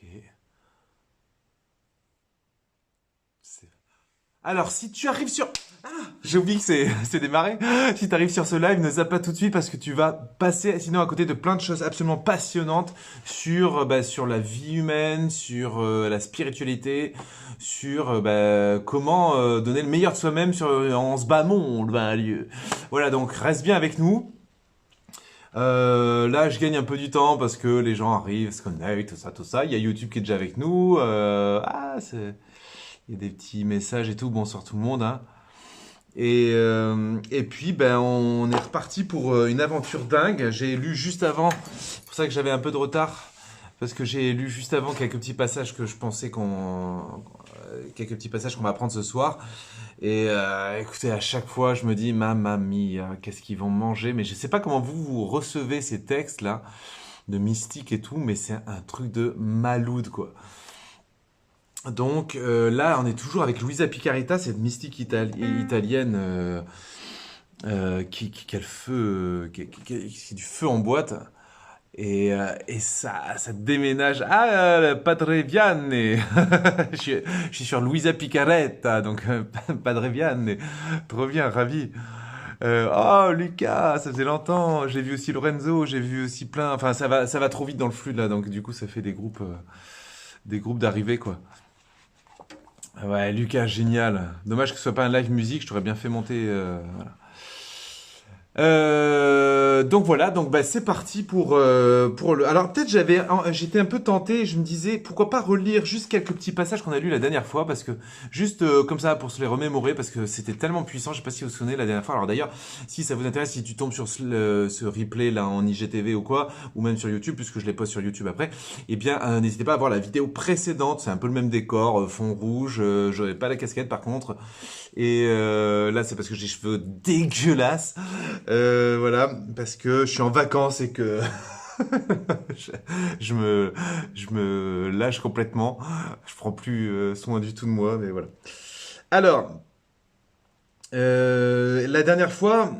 Ok. Alors, si tu arrives sur... Ah, j'ai oublié que c'est démarré. Si tu arrives sur ce live, ne zappe pas tout de suite parce que tu vas passer sinon à côté de plein de choses absolument passionnantes sur la vie humaine, sur la spiritualité, sur comment donner le meilleur de soi-même en ce bas monde. Voilà, donc reste bien avec nous. Là, je gagne un peu du temps parce que les gens arrivent, se connectent, tout ça, tout ça. Il y a YouTube qui est déjà avec nous. Il y a des petits messages et tout. Bonsoir tout le monde, hein. Et puis, on est reparti pour une aventure dingue. J'ai lu juste avant, c'est pour ça que j'avais un peu de retard, parce que j'ai lu juste avant quelques petits passages que je pensais quelques petits passages qu'on va apprendre ce soir. Et écoutez, à chaque fois, je me dis, mamma mia, qu'est-ce qu'ils vont manger? Mais je sais pas comment vous recevez ces textes-là, de mystique et tout, mais c'est un truc de maloute, quoi. Donc là, on est toujours avec Luisa Picaretta, cette mystique italienne qui a le feu, qui a du feu en boîte. Et ça déménage. Ah, Padre Vianney. Je suis sur Luisa Picaretta, donc Padre Vianney. Trop bien, ravi. Oh, Lucas, ça faisait longtemps. J'ai vu aussi Lorenzo, j'ai vu aussi plein. Enfin, ça va trop vite dans le flux là, donc du coup, ça fait des groupes d'arrivée, quoi. Ouais, Lucas, génial. Dommage que ce soit pas un live musique, je t'aurais bien fait monter. Voilà. Donc voilà, donc c'est parti pour le. Alors peut-être j'étais un peu tenté, je me disais pourquoi pas relire juste quelques petits passages qu'on a lus la dernière fois parce que juste comme ça pour se les remémorer parce que c'était tellement puissant. Je sais pas si vous vous souvenez la dernière fois. Alors d'ailleurs, si ça vous intéresse, si tu tombes sur ce replay là en IGTV ou quoi, ou même sur YouTube puisque je les poste sur YouTube après, eh bien n'hésitez pas à voir la vidéo précédente. C'est un peu le même décor, fond rouge. J'aurais pas la casquette par contre. Et là, c'est parce que j'ai les cheveux dégueulasses. Voilà, parce que je suis en vacances et que je, je me lâche complètement. Je prends plus soin du tout de moi, mais voilà. Alors, la dernière fois,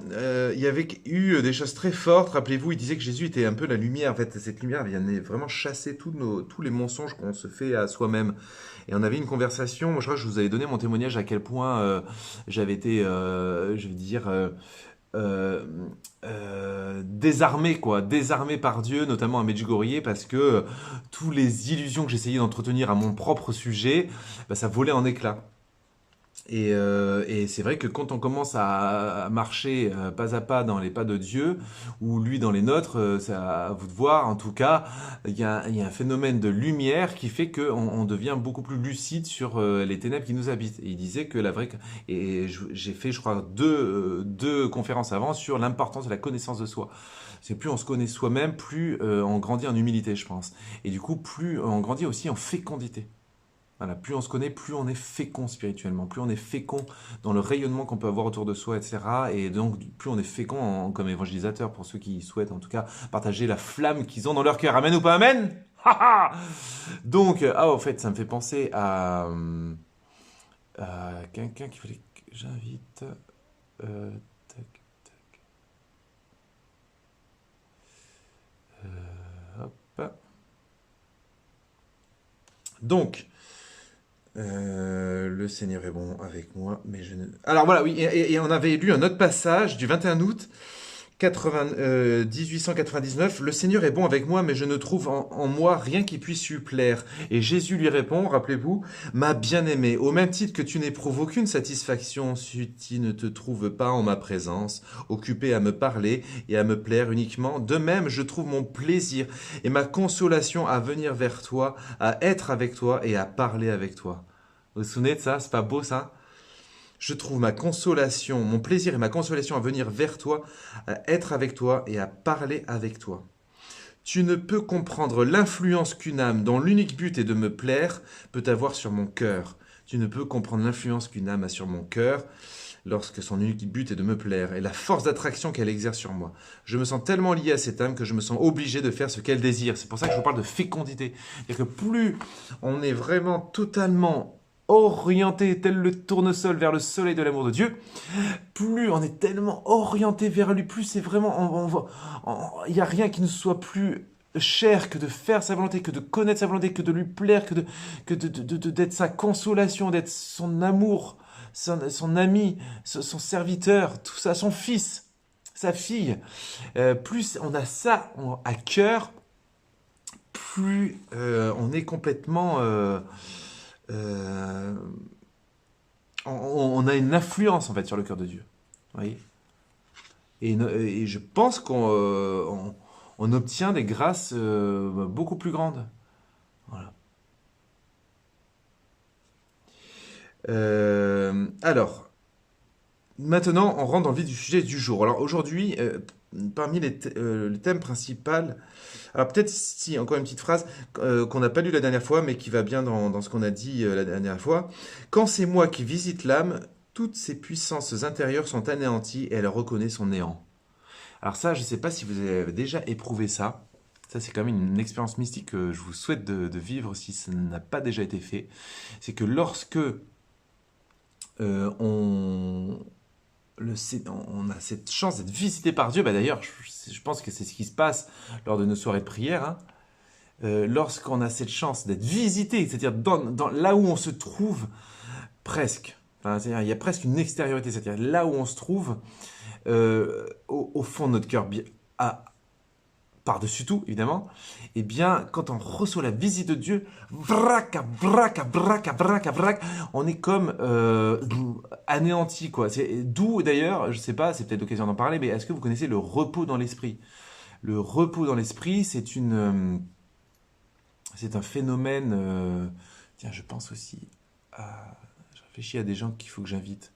il y avait eu des choses très fortes. Rappelez-vous, il disait que Jésus était un peu la lumière. En fait, cette lumière venait vraiment chasser tous les mensonges qu'on se fait à soi-même. Et on avait une conversation. Moi, je crois que je vous avais donné mon témoignage à quel point j'avais été, je vais dire, euh, désarmé, quoi, désarmé par Dieu, notamment à Medjugorje, parce que tous les illusions que j'essayais d'entretenir à mon propre sujet, ça volait en éclats. Et c'est vrai que quand on commence à marcher pas à pas dans les pas de Dieu, ou lui dans les nôtres, c'est à vous de voir, en tout cas, il y a un phénomène de lumière qui fait qu'on devient beaucoup plus lucide sur les ténèbres qui nous habitent. Et il disait que la vraie... Et j'ai fait, je crois, deux conférences avant sur l'importance de la connaissance de soi. C'est plus on se connaît soi-même, plus on grandit en humilité, je pense. Et du coup, plus on grandit aussi en fécondité. Voilà, plus on se connaît, plus on est fécond spirituellement, plus on est fécond dans le rayonnement qu'on peut avoir autour de soi, etc. Et donc, plus on est fécond comme évangélisateur, pour ceux qui souhaitent en tout cas partager la flamme qu'ils ont dans leur cœur. Amen ou pas amen? Donc, en fait, ça me fait penser à quelqu'un qu'il fallait que j'invite. Tac, tac. Hop. Donc, le Seigneur est bon avec moi, mais je ne... Alors voilà, oui, et on avait lu un autre passage du 21 août 1899. Le Seigneur est bon avec moi, mais je ne trouve en moi rien qui puisse lui plaire. Et Jésus lui répond, rappelez-vous, ma bien-aimée, au même titre que tu n'éprouves aucune satisfaction si tu ne te trouves pas en ma présence, occupé à me parler et à me plaire uniquement, de même je trouve mon plaisir et ma consolation à venir vers toi, à être avec toi et à parler avec toi. Vous vous souvenez de ça? C'est pas beau ça? Je trouve ma consolation, mon plaisir et ma consolation à venir vers toi, à être avec toi et à parler avec toi. Tu ne peux comprendre l'influence qu'une âme dont l'unique but est de me plaire peut avoir sur mon cœur. Tu ne peux comprendre l'influence qu'une âme a sur mon cœur lorsque son unique but est de me plaire et la force d'attraction qu'elle exerce sur moi. Je me sens tellement lié à cette âme que je me sens obligé de faire ce qu'elle désire. C'est pour ça que je vous parle de fécondité. C'est-à-dire que plus on est vraiment totalement orienté tel le tournesol vers le soleil de l'amour de Dieu, plus on est tellement orienté vers lui, plus c'est vraiment, il n'y a rien qui ne soit plus cher que de faire sa volonté, que de connaître sa volonté, que de lui plaire, d'être sa consolation, d'être son amour, son ami, son serviteur, tout ça, son fils, sa fille. Plus on a ça à cœur, plus on est complètement... euh, on a une influence en fait sur le cœur de Dieu. Vous voyez, et je pense on obtient des grâces beaucoup plus grandes. Voilà. Alors, maintenant, on rentre dans le vif du sujet du jour. Alors aujourd'hui, parmi le thème principal, alors peut-être si, encore une petite phrase qu'on n'a pas lu la dernière fois, mais qui va bien dans ce qu'on a dit la dernière fois. Quand c'est moi qui visite l'âme, toutes ses puissances intérieures sont anéanties et elle reconnaît son néant. Alors ça, je ne sais pas si vous avez déjà éprouvé ça. Ça, c'est quand même une expérience mystique que je vous souhaite de vivre si ça n'a pas déjà été fait. C'est que lorsque on, on a cette chance d'être visité par Dieu, bah d'ailleurs, je pense que c'est ce qui se passe lors de nos soirées de prière, hein. Lorsqu'on a cette chance d'être visité, c'est-à-dire là où on se trouve presque, enfin, c'est-à-dire il y a presque une extériorité, c'est-à-dire là où on se trouve, au fond de notre cœur, par-dessus tout, évidemment, eh bien, quand on reçoit la visite de Dieu, vrac, vrac, vrac, vrac, vrac, on est comme anéanti, quoi. C'est d'où, d'ailleurs, je sais pas, c'est peut-être l'occasion d'en parler, mais est-ce que vous connaissez le repos dans l'esprit? Le repos dans l'esprit, c'est un phénomène. Tiens, je pense aussi à. Je réfléchis à des gens qu'il faut que j'invite.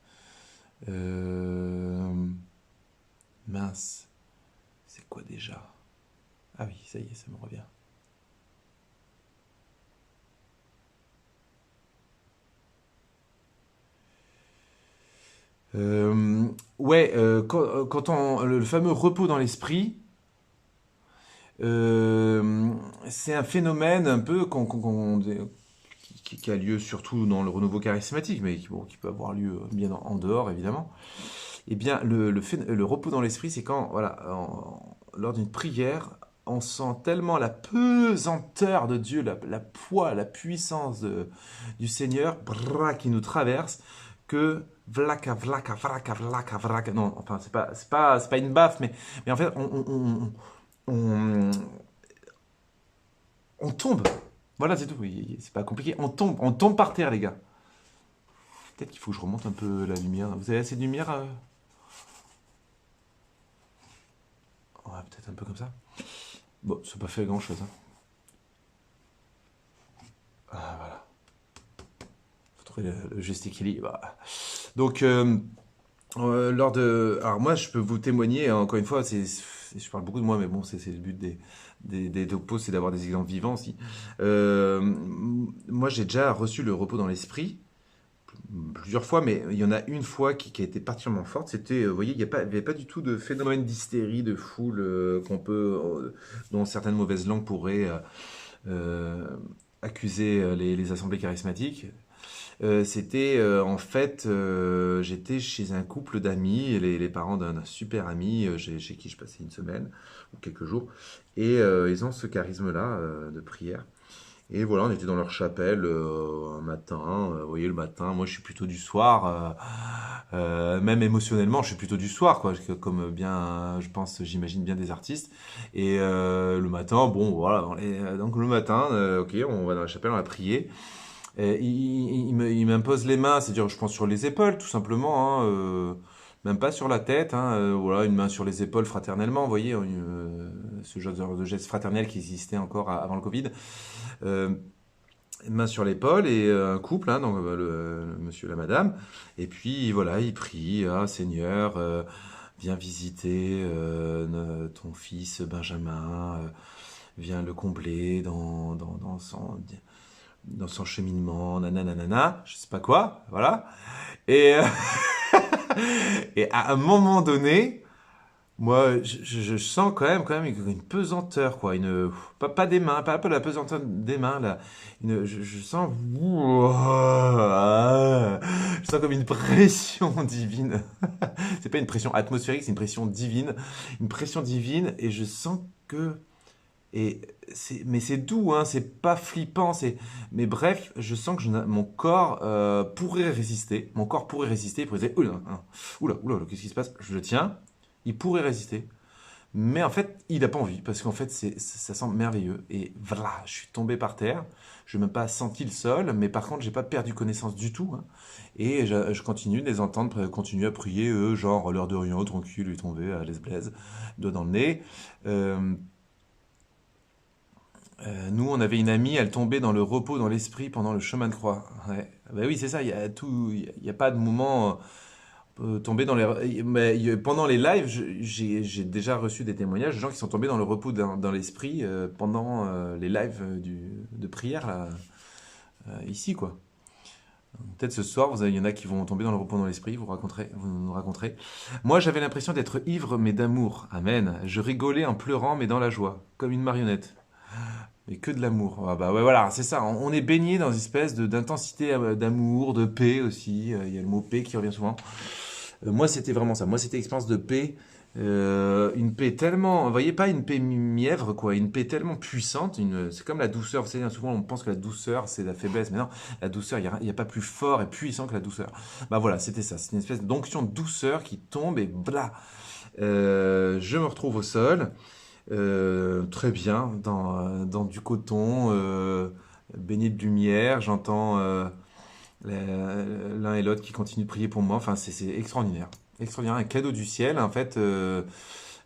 Mince, c'est quoi déjà? Ah oui, ça y est, ça me revient. Ouais, quand le fameux repos dans l'esprit, c'est un phénomène un peu qui a lieu surtout dans le renouveau charismatique, mais qui peut avoir lieu bien en dehors, évidemment. Eh bien, le repos dans l'esprit, c'est quand, voilà, lors d'une prière, on sent tellement la pesanteur de Dieu, la poids, la puissance du Seigneur qui nous traverse, que vlaka, vlaka, vlaka, vlaka, vlaka. Non, enfin, c'est pas une baffe, mais en fait, on, on tombe. Voilà, c'est tout. C'est pas compliqué. On tombe par terre, les gars. Peut-être qu'il faut que je remonte un peu la lumière. Vous avez assez de lumière Ouais, peut-être un peu comme ça. Bon, ça n'a pas fait grand-chose, hein. Ah, voilà. Faut trouver le juste équilibre. Donc, alors moi, je peux vous témoigner, hein, encore une fois, je parle beaucoup de moi, mais bon, c'est le but des topos, c'est d'avoir des exemples vivants aussi. Moi, j'ai déjà reçu le repos dans l'esprit, plusieurs fois, mais il y en a une fois qui a été particulièrement forte. C'était, vous voyez, il n'y avait pas du tout de phénomène d'hystérie, de foule dont certaines mauvaises langues pourraient euh, accuser les assemblées charismatiques. C'était en fait, j'étais chez un couple d'amis, les parents d'un super ami chez qui je passais une semaine ou quelques jours, et ils ont ce charisme-là de prière. Et voilà, on était dans leur chapelle un matin, vous voyez le matin, moi je suis plutôt du soir, même émotionnellement je suis plutôt du soir, quoi, comme bien, je pense, j'imagine bien des artistes. Et le matin, bon voilà, donc le matin, ok, on va dans la chapelle, on va prier. Il m'impose les mains, c'est-à-dire je pense sur les épaules tout simplement, hein, même pas sur la tête, hein, voilà, une main sur les épaules fraternellement, vous voyez, ce genre de geste fraternel qui existait encore avant le Covid. Euh, une main sur l'épaule et un couple, hein, donc le monsieur et la madame, et puis voilà, il prie, ah Seigneur, viens visiter ton fils Benjamin, viens le combler dans son cheminement, nanana, je sais pas quoi, voilà. Et, et à un moment donné, moi, je sens quand même une pesanteur, quoi. Pas des mains, pas la pesanteur des mains, là. Je sens, je sens comme une pression divine. C'est pas une pression atmosphérique, c'est une pression divine. Une pression divine, et je sens que Et mais c'est doux, hein, c'est pas flippant. Mais bref, je sens que mon corps pourrait résister. Mon corps pourrait résister. Il pourrait dire, oula, hein, oula, oula, oula, qu'est-ce qui se passe? Je le tiens. Il pourrait résister. Mais en fait, il n'a pas envie, parce qu'en fait, ça sent merveilleux. Et voilà, je suis tombé par terre. Je n'ai même pas senti le sol, mais par contre, j'ai pas perdu connaissance du tout, hein. Et je continue de les entendre continuer à prier, eux, genre, l'heure de rien, tranquille, lui tomber à l'aise blaise, doigt dans le nez. Euh, Nous, on avait une amie, elle tombait dans le repos, dans l'esprit pendant le chemin de croix. Ouais. Bah oui, c'est ça, il y a pas de moment tomber dans les... Mais pendant les lives, j'ai déjà reçu des témoignages de gens qui sont tombés dans le repos dans l'esprit pendant les lives de prière là, ici quoi. Peut-être ce soir, il y en a qui vont tomber dans le repos dans l'esprit, vous nous raconterez. Moi, j'avais l'impression d'être ivre mais d'amour. Amen. Je rigolais en pleurant mais dans la joie, comme une marionnette. Mais que de l'amour. Ah bah ouais, voilà, c'est ça. On est baigné dans une espèce d'intensité d'amour, de paix aussi. Il y a le mot paix qui revient souvent. Moi, c'était vraiment ça. Moi, c'était expérience de paix. Une paix tellement, vous voyez, pas une paix mièvre, quoi, une paix tellement puissante, c'est comme la douceur, vous savez, souvent on pense que la douceur c'est la faiblesse, mais non, la douceur, il y a pas plus fort et puissant que la douceur. Bah voilà, c'était ça, c'est une espèce d'onction de douceur qui tombe et bla. Je me retrouve au sol, très bien, dans du coton, baigné de lumière, j'entends l'un et l'autre qui continuent de prier pour moi. Enfin, c'est extraordinaire. Extraordinaire, un cadeau du ciel, en fait.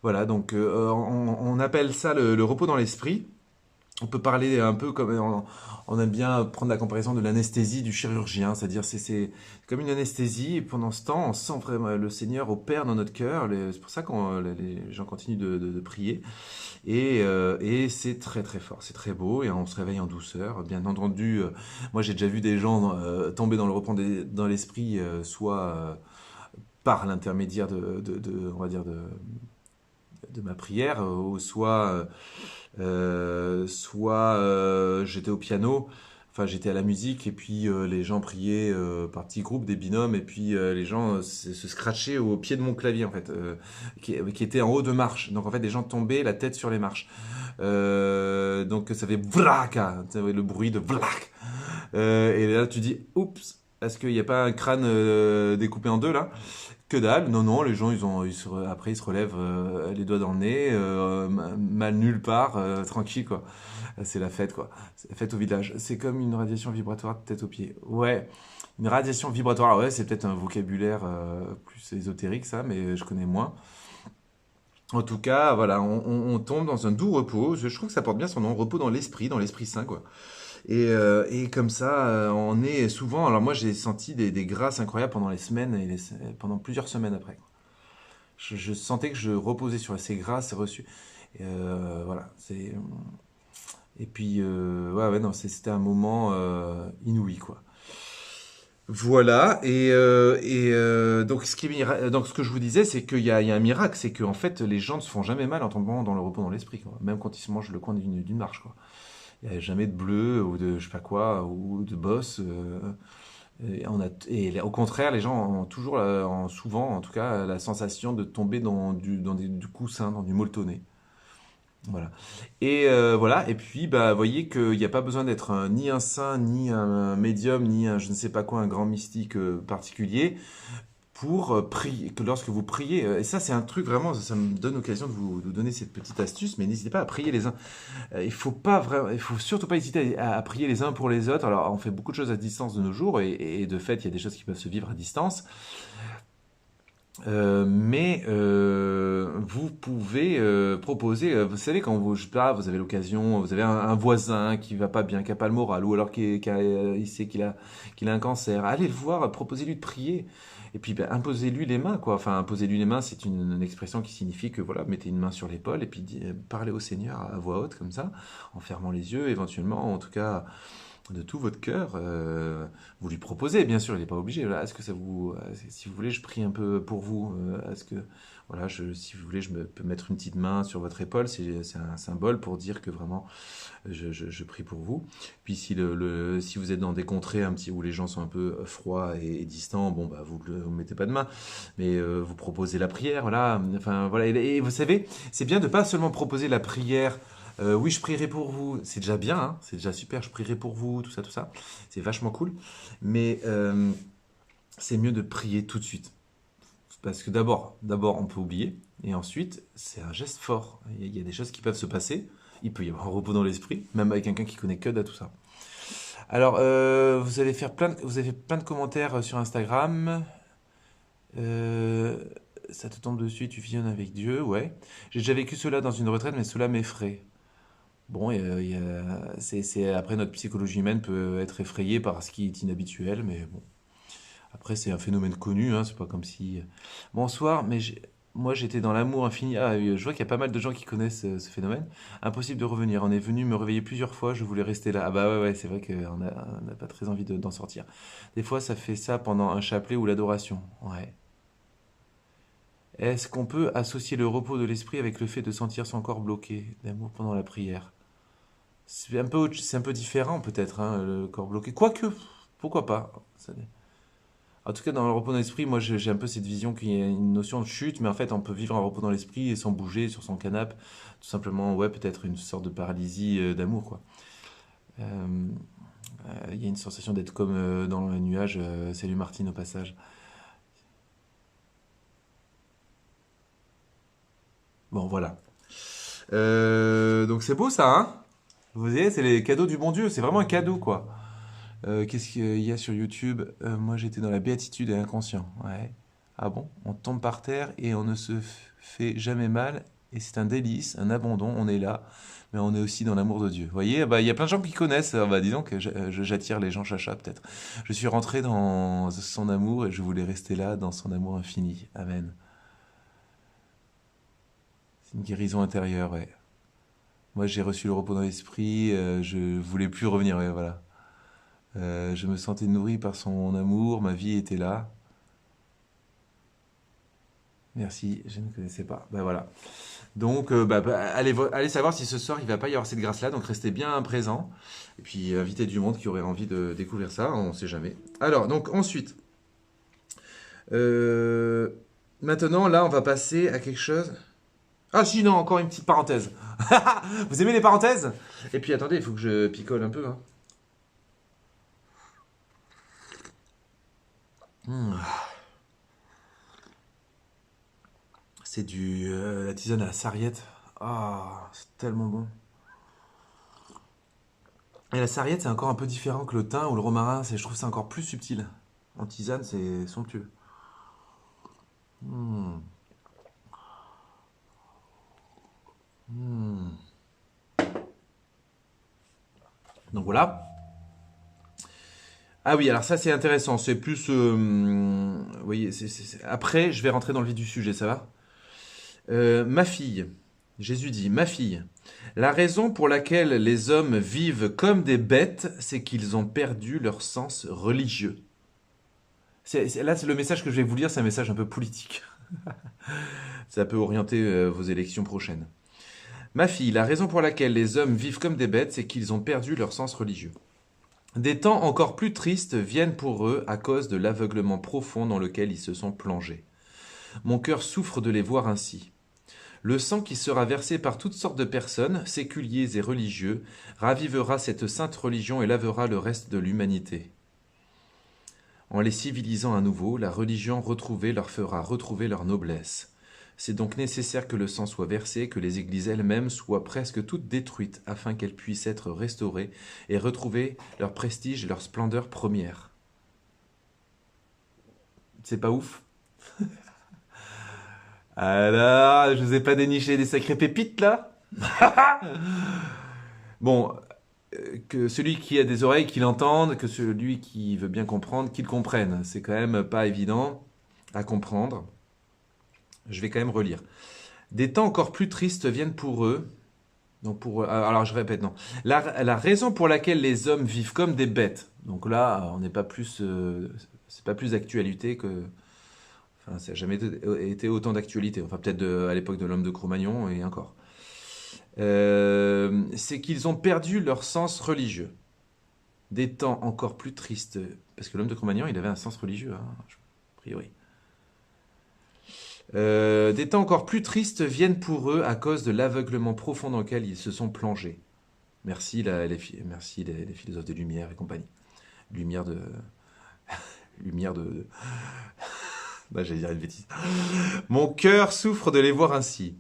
Voilà, donc on appelle ça le repos dans l'esprit. On peut parler un peu comme on aime bien prendre la comparaison de l'anesthésie du chirurgien, c'est-à-dire c'est comme une anesthésie et pendant ce temps on sent vraiment le Seigneur opère dans notre cœur. C'est pour ça que les gens continuent de prier et c'est très très fort, c'est très beau et on se réveille en douceur. Bien entendu, moi j'ai déjà vu des gens tomber dans le repos dans l'esprit, soit par l'intermédiaire on va dire de ma prière, ou soit j'étais au piano, enfin j'étais à la musique et puis les gens priaient par petits groupes, des binômes, et puis les gens se scratchaient au pied de mon clavier en fait, qui était en haut de marche. Donc en fait les gens tombaient la tête sur les marches. Donc ça fait vraka, le bruit de vlak. Et là tu dis oups, est-ce qu'il n'y a pas un crâne découpé en deux là? Que dalle, non, non, les gens, après, ils se relèvent les doigts dans le nez, mal nulle part, tranquille, quoi. C'est la fête, quoi. C'est la fête au village. C'est comme une radiation vibratoire de tête aux pieds. Ouais, une radiation vibratoire, ouais, c'est peut-être un vocabulaire plus ésotérique, ça, mais je connais moins. En tout cas, voilà, on tombe dans un doux repos. Je trouve que ça porte bien son nom, repos dans l'esprit saint, quoi. Et comme ça, on est souvent. Alors moi, j'ai senti des grâces incroyables pendant les semaines et pendant plusieurs semaines après. Je sentais que je reposais sur ces grâces reçues. Voilà. Et puis, ouais, ouais, non, c'était un moment inouï, quoi. Voilà. Donc, donc, ce que je vous disais, c'est qu'il y a un miracle, c'est qu'en fait, les gens ne se font jamais mal en tombant dans le repos dans l'esprit, quoi. Même quand ils se mangent le coin d'une marche, quoi. Il n'y a jamais de bleu ou de je sais pas quoi, ou de bosse. Et au contraire, les gens ont toujours, souvent en tout cas, la sensation de tomber du coussin, dans du molletonné. Voilà. Et voilà. Et puis, bah, vous voyez qu'il n'y a pas besoin d'être ni un saint, ni un médium, ni un je ne sais pas quoi, un grand mystique particulier pour prier, que lorsque vous priez, et ça c'est un truc vraiment, ça me donne l'occasion de vous donner cette petite astuce, mais n'hésitez pas à prier les uns. Il faut surtout pas hésiter à prier les uns pour les autres. Alors on fait beaucoup de choses à distance de nos jours, et de fait il y a des choses qui peuvent se vivre à distance. Mais vous pouvez proposer, vous savez, quand vous, je sais pas, vous avez l'occasion, vous avez un voisin qui va pas bien, qui a pas le moral, ou alors il sait qu'il a un cancer, allez le voir, proposez-lui de prier, et puis ben, imposez-lui les mains, quoi. Enfin, imposez-lui les mains, c'est une expression qui signifie que voilà, mettez une main sur l'épaule et puis parlez au Seigneur à voix haute comme ça, en fermant les yeux, éventuellement, en tout cas de tout votre cœur, vous lui proposez, bien sûr, il n'est pas obligé. Voilà, est-ce que ça si vous voulez, je prie un peu pour vous. Est-ce que, voilà, si vous voulez, peux mettre une petite main sur votre épaule. C'est un symbole pour dire que vraiment, je prie pour vous. Puis si vous êtes dans des contrées un petit où les gens sont un peu froids et distants, bon bah vous mettez pas de main, mais vous proposez la prière, voilà. Enfin voilà. Et vous savez, c'est bien de pas seulement proposer la prière Oui, je prierai pour vous. C'est déjà bien, hein, c'est déjà super. Je prierai pour vous, tout ça, tout ça. C'est vachement cool. Mais c'est mieux de prier tout de suite. Parce que d'abord, on peut oublier. Et ensuite, c'est un geste fort. Il y a des choses qui peuvent se passer. Il peut y avoir un repos dans l'esprit, même avec quelqu'un qui connaît que de tout ça. Alors, vous avez plein de commentaires sur Instagram. Euh, Ça te tombe dessus, tu fusionnes avec Dieu, ouais. J'ai déjà vécu cela dans une retraite, mais cela m'effraie. Bon, après notre psychologie humaine peut être effrayée par ce qui est inhabituel, mais bon. Après, c'est un phénomène connu, hein, c'est pas comme si. Bonsoir, moi j'étais dans l'amour infini. Ah, je vois qu'il y a pas mal de gens qui connaissent ce phénomène. Impossible de revenir. On est venu me réveiller plusieurs fois, je voulais rester là. Ah bah ouais, ouais, c'est vrai on n'a pas très envie d'en sortir. Des fois, ça fait ça pendant un chapelet ou l'adoration. Ouais. Est-ce qu'on peut associer le repos de l'esprit avec le fait de sentir son corps bloqué, d'amour pendant la prière? C'est un peu différent peut-être, hein, le corps bloqué. Quoique, pourquoi pas? En tout cas, dans le repos dans l'esprit, moi j'ai un peu cette vision qu'il y a une notion de chute, mais en fait on peut vivre un repos dans l'esprit et sans bouger sur son canapé. Tout simplement, ouais, peut-être une sorte de paralysie d'amour, quoi. Euh, Il y a une sensation d'être comme dans le nuage. Salut Martine au passage. Bon, voilà. Donc c'est beau ça, hein? Vous voyez, c'est les cadeaux du bon Dieu, c'est vraiment un cadeau, quoi. Qu'est-ce qu'il y a sur YouTube? Moi, j'étais dans la béatitude et inconscient. Ouais. Ah bon? On tombe par terre et on ne se fait jamais mal. Et c'est un délice, un abandon. On est là, mais on est aussi dans l'amour de Dieu. Vous voyez, bah, il y a plein de gens qui connaissent. Bah, dis donc, j'attire les gens chacha, peut-être. Je suis rentré dans son amour et je voulais rester là, dans son amour infini. Amen. C'est une guérison intérieure, ouais. Moi, j'ai reçu le repos dans l'esprit. Je voulais plus revenir, ouais, voilà. Je me sentais nourri par son amour. Ma vie était là. Merci, je ne connaissais pas. Ben voilà. Donc, allez savoir si ce soir il va pas y avoir cette grâce-là. Donc, restez bien présents. Et puis, invitez du monde qui aurait envie de découvrir ça. On ne sait jamais. Alors, donc, ensuite. euh, Maintenant, là, on va passer à quelque chose. Ah, si, non, encore une petite parenthèse. Vous aimez les parenthèses? Et puis, attendez, il faut que je picole un peu, hein. Hmm, c'est la tisane à la sarriette. Ah, c'est tellement bon. Et la sarriette, c'est encore un peu différent que le thym ou le romarin. Je trouve ça encore plus subtil. En tisane, c'est somptueux. Hmm. Hmm. Donc voilà. Ah oui, alors ça c'est intéressant. C'est plus, vous voyez, après je vais rentrer dans le vif du sujet, ça va? Ma fille, Jésus dit, ma fille, la raison pour laquelle les hommes vivent comme des bêtes, c'est qu'ils ont perdu leur sens religieux. Là, c'est le message que je vais vous lire, c'est un message un peu politique. Ça peut orienter vos élections prochaines. Ma fille, la raison pour laquelle les hommes vivent comme des bêtes, c'est qu'ils ont perdu leur sens religieux. Des temps encore plus tristes viennent pour eux à cause de l'aveuglement profond dans lequel ils se sont plongés. Mon cœur souffre de les voir ainsi. Le sang qui sera versé par toutes sortes de personnes, séculiers et religieux, ravivera cette sainte religion et lavera le reste de l'humanité. En les civilisant à nouveau, la religion retrouvée leur fera retrouver leur noblesse. C'est donc nécessaire que le sang soit versé, que les églises elles-mêmes soient presque toutes détruites, afin qu'elles puissent être restaurées et retrouver leur prestige et leur splendeur première. C'est pas ouf? Alors, je vous ai pas déniché des sacrées pépites là? Bon, que celui qui a des oreilles qu'il entende, que celui qui veut bien comprendre qu'il comprenne. C'est quand même pas évident à comprendre. Je vais quand même relire. Des temps encore plus tristes viennent pour eux. Donc alors je répète, non. La raison pour laquelle les hommes vivent comme des bêtes. Donc là, on n'est pas plus, c'est pas plus d'actualité que. Enfin, ça n'a jamais été autant d'actualité. Enfin, peut-être à l'époque de l'homme de Cro-Magnon et encore. C'est qu'ils ont perdu leur sens religieux. Des temps encore plus tristes. Parce que l'homme de Cro-Magnon, il avait un sens religieux, hein, a priori. Des temps encore plus tristes viennent pour eux à cause de l'aveuglement profond dans lequel ils se sont plongés. Merci, merci les philosophes de Lumière et compagnie. Lumière de... Lumière de... Bah, j'allais dire une bêtise. Mon cœur souffre de les voir ainsi.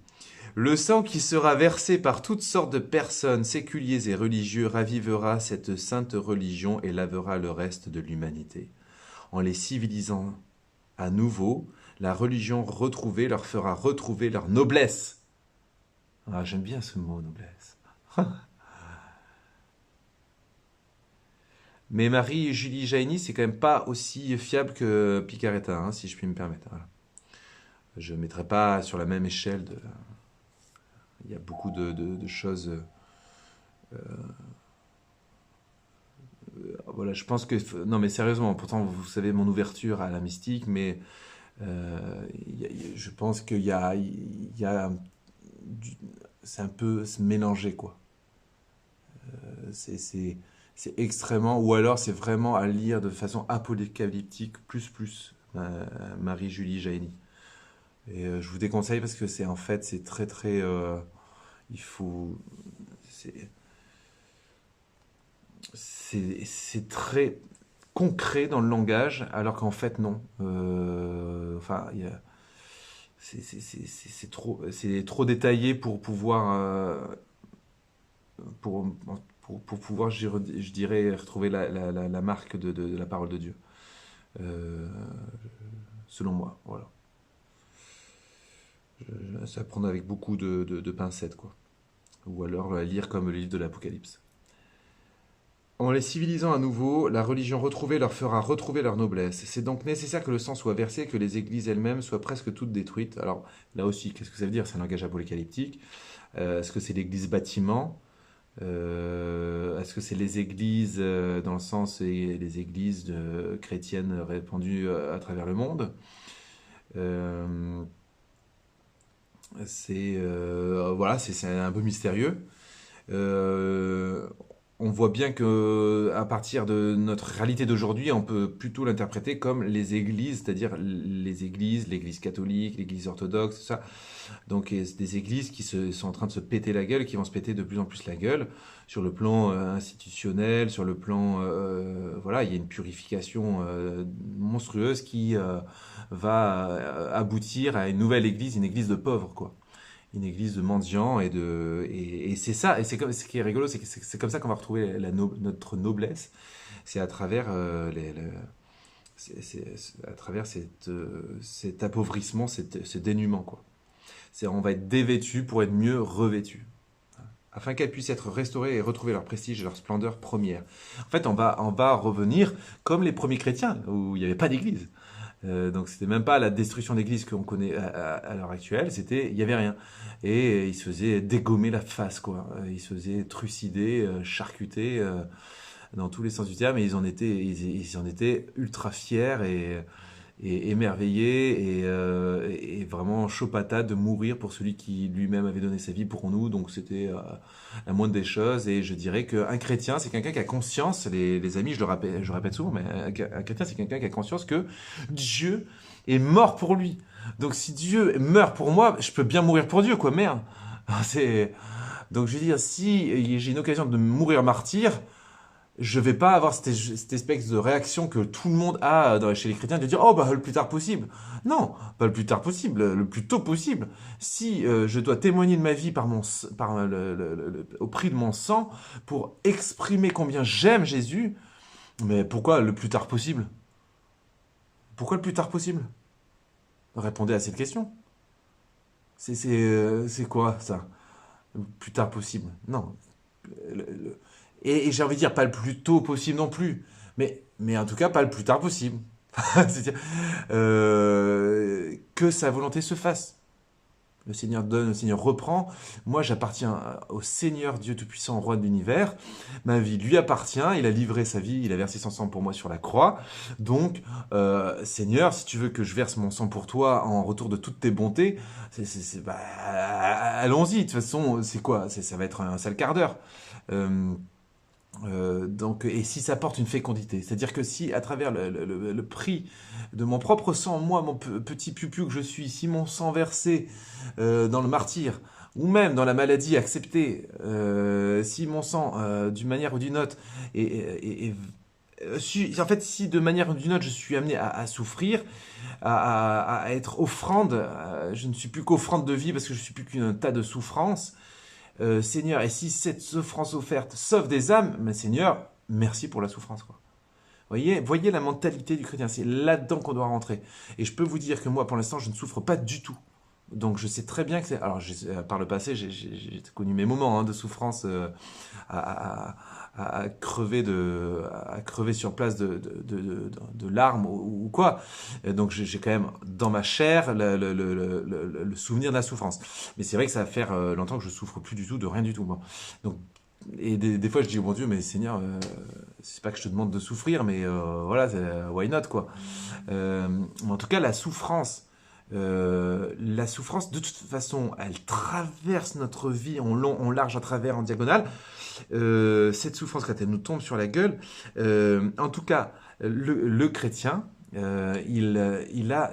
Le sang qui sera versé par toutes sortes de personnes, séculiers et religieux, ravivera cette sainte religion et lavera le reste de l'humanité. En les civilisant à nouveau, la religion retrouvée leur fera retrouver leur noblesse. Ah, j'aime bien ce mot, noblesse. Mais Marie-Julie Jaini, c'est quand même pas aussi fiable que Picaretta, hein, si je puis me permettre. Voilà. Je ne mettrai pas sur la même échelle. Il y a beaucoup de choses. Voilà, je pense que. Non, mais sérieusement, pourtant, vous savez mon ouverture à la mystique, mais je pense c'est un peu se mélanger, quoi. C'est extrêmement. Ou alors, c'est vraiment à lire de façon apocalyptique, plus, Marie-Julie Jaini. Et je vous déconseille parce que c'est en fait, c'est très, très. Il faut. C'est c'est très concret dans le langage, alors qu'en fait, non. Enfin, c'est trop détaillé pour pouvoir, pour, pour pouvoir, je dirais, retrouver la marque de la parole de Dieu. Euh, Selon moi, voilà. C'est à prendre avec beaucoup de pincettes, quoi. Ou alors à lire comme le livre de l'Apocalypse. En les civilisant à nouveau, la religion retrouvée leur fera retrouver leur noblesse. C'est donc nécessaire que le sang soit versé et que les églises elles-mêmes soient presque toutes détruites. Alors là aussi, qu'est-ce que ça veut dire? C'est un langage apocalyptique. Est-ce que c'est l'église bâtiment? Est-ce que c'est les églises dans le sens et les églises chrétiennes répandues à travers le monde? Euh, voilà, c'est un peu mystérieux. Euh, on voit bien que à partir de notre réalité d'aujourd'hui, on peut plutôt l'interpréter comme les églises, c'est-à-dire les églises, l'église catholique, l'église orthodoxe, tout ça. Donc des églises qui sont en train de se péter la gueule, qui vont se péter de plus en plus la gueule sur le plan institutionnel, sur le plan voilà, il y a une purification monstrueuse qui va aboutir à une nouvelle église, une église de pauvres, quoi, une église de mendiants et c'est ça, et c'est comme ce qui est rigolo, c'est que c'est comme ça qu'on va retrouver notre noblesse. C'est à travers à travers cet appauvrissement, ce dénuement, quoi. On va être dévêtu pour être mieux revêtu, afin qu'elles puissent être restaurées et retrouver leur prestige et leur splendeur première. En fait, on va revenir comme les premiers chrétiens, où il n'y avait pas d'église. Donc c'était même pas la destruction d'église qu'on connaît à l'heure actuelle, il y avait rien. Et ils se faisaient dégommer la face, quoi. Ils se faisaient trucider, charcuter dans tous les sens du terme, et ils en étaient ultra fiers et émerveillé et vraiment chaud patate de mourir pour celui qui lui-même avait donné sa vie pour nous. Donc c'était la moindre des choses. Et je dirais qu'un chrétien, c'est quelqu'un qui a conscience, les amis, je répète souvent, mais un chrétien, c'est quelqu'un qui a conscience que Dieu est mort pour lui. Donc si Dieu meurt pour moi, je peux bien mourir pour Dieu, quoi, merde. C'est... Donc je veux dire, si j'ai une occasion de mourir martyr, je vais pas avoir cette espèce de réaction que tout le monde a chez les chrétiens de dire oh bah le plus tard possible. Non, pas le plus tard possible, le plus tôt possible. Si je dois témoigner de ma vie au prix de mon sang pour exprimer combien j'aime Jésus, mais pourquoi le plus tard possible? Pourquoi le plus tard possible? Répondez à cette question. C'est quoi ça? Le plus tard possible. Non. Et j'ai envie de dire pas le plus tôt possible non plus, mais en tout cas pas le plus tard possible. C'est-à-dire que sa volonté se fasse. Le Seigneur donne, le Seigneur reprend. Moi, j'appartiens au Seigneur Dieu Tout-Puissant, Roi de l'univers. Ma vie lui appartient. Il a livré sa vie. Il a versé son sang pour moi sur la croix. Donc, Seigneur, si tu veux que je verse mon sang pour toi en retour de toutes tes bontés, bah, allons-y. De toute façon, c'est quoi? Ça va être un sale quart d'heure. Euh, Donc, et si ça porte une fécondité, c'est-à-dire que si à travers le prix de mon propre sang, moi, mon petit pupu que je suis, si mon sang versé dans le martyre, ou même dans la maladie acceptée, si mon sang, d'une manière ou d'une autre, en fait, si de manière ou d'une autre je suis amené à souffrir, à être offrande, je ne suis plus qu'offrande de vie parce que je suis plus qu'un tas de souffrances. Seigneur, et si cette souffrance offerte sauve des âmes, mais Seigneur, merci pour la souffrance, quoi. Voyez la mentalité du chrétien, c'est là-dedans qu'on doit rentrer. Et je peux vous dire que moi, pour l'instant, je ne souffre pas du tout. Donc je sais très bien que c'est... Alors, par le passé, j'ai connu mes moments de souffrance à, à- à crever sur place de larmes ou quoi. Et donc j'ai quand même dans ma chair le souvenir de la souffrance. Mais c'est vrai que ça va faire longtemps que je souffre plus du tout de rien du tout, moi. Donc, et des fois je dis, oh mon Dieu, mais Seigneur, c'est pas que je te demande de souffrir, mais voilà, why not, quoi. Mais en tout cas, la souffrance, de toute façon, elle traverse notre vie en long, en large, en travers, en diagonale. Cette souffrance, quand elle nous tombe sur la gueule, en tout cas, le chrétien, il a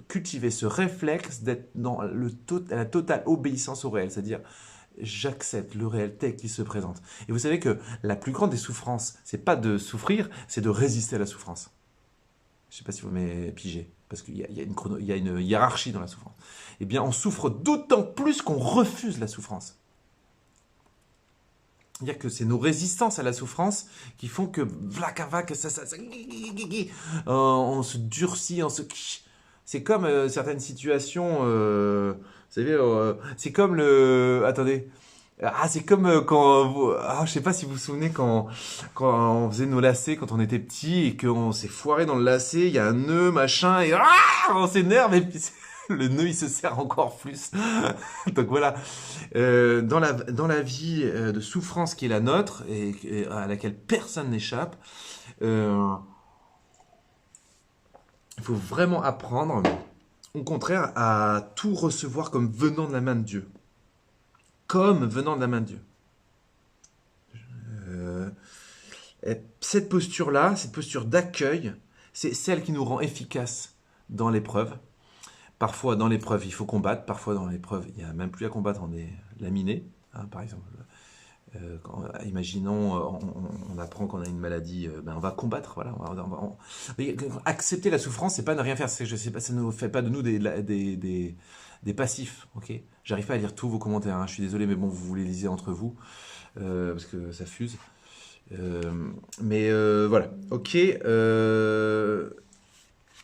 cultivé ce réflexe d'être dans la totale obéissance au réel, c'est-à-dire j'accepte le réel tel qu'il se présente. Et vous savez que la plus grande des souffrances, c'est pas de souffrir, c'est de résister à la souffrance. Je ne sais pas si vous m'avez pigé, parce qu'il y a une hiérarchie dans la souffrance. Eh bien, on souffre d'autant plus qu'on refuse la souffrance. C'est-à-dire que c'est nos résistances à la souffrance qui font que on se durcit, c'est comme certaines situations, vous savez, c'est comme attendez, c'est comme je sais pas si vous vous souvenez quand on faisait nos lacets quand on était petit et qu'on s'est foiré dans le lacet, il y a un nœud, machin, et on s'énerve et puis le nœud il se serre encore plus. Donc voilà, dans la vie de souffrance qui est la nôtre et à laquelle personne n'échappe, euh, il faut vraiment apprendre, au contraire, à tout recevoir comme venant de la main de Dieu. Comme venant de la main de Dieu. Euh, Cette posture-là, cette posture d'accueil, c'est celle qui nous rend efficaces dans l'épreuve. Parfois, dans l'épreuve, il faut combattre. Parfois, dans l'épreuve, il n'y a même plus à combattre, on est laminé. Par exemple, imaginons, on apprend qu'on a une maladie, on va combattre. Voilà, mais accepter la souffrance, c'est pas ne rien faire. Je sais pas, ça ne fait pas de nous des passifs. Ok, j'arrive pas à lire tous vos commentaires. Je suis désolé, mais bon, vous les lisez entre vous parce que ça fuse. Mais voilà, ok.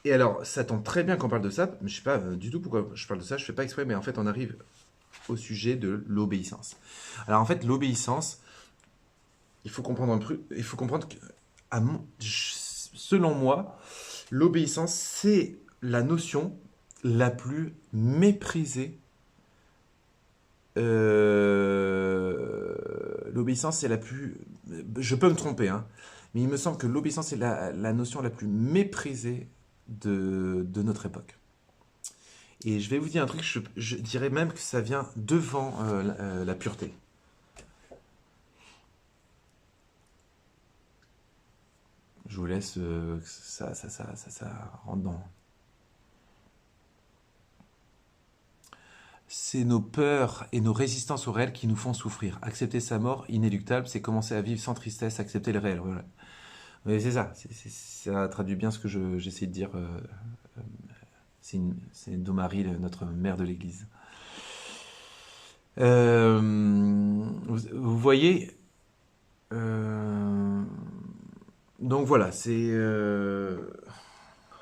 Et alors, ça tombe très bien qu'on parle de ça, mais je sais pas du tout pourquoi je parle de ça, je fais pas exprès, mais en fait, on arrive au sujet de l'obéissance. Alors, en fait, l'obéissance, il faut comprendre que, selon moi, l'obéissance, c'est la notion la plus méprisée. L'obéissance, c'est la plus. Je peux me tromper, mais il me semble que l'obéissance est la notion la plus méprisée de notre époque. Et je vais vous dire un truc, je dirais même que ça vient devant la pureté. Je vous laisse que ça rentre dans. C'est nos peurs et nos résistances au réel qui nous font souffrir. Accepter sa mort inéluctable, c'est commencer à vivre sans tristesse, accepter le réel. Voilà. Mais c'est ça, ça traduit bien ce que j'essaie de dire. C'est Marie, notre mère de l'Église. Vous voyez, donc voilà, c'est...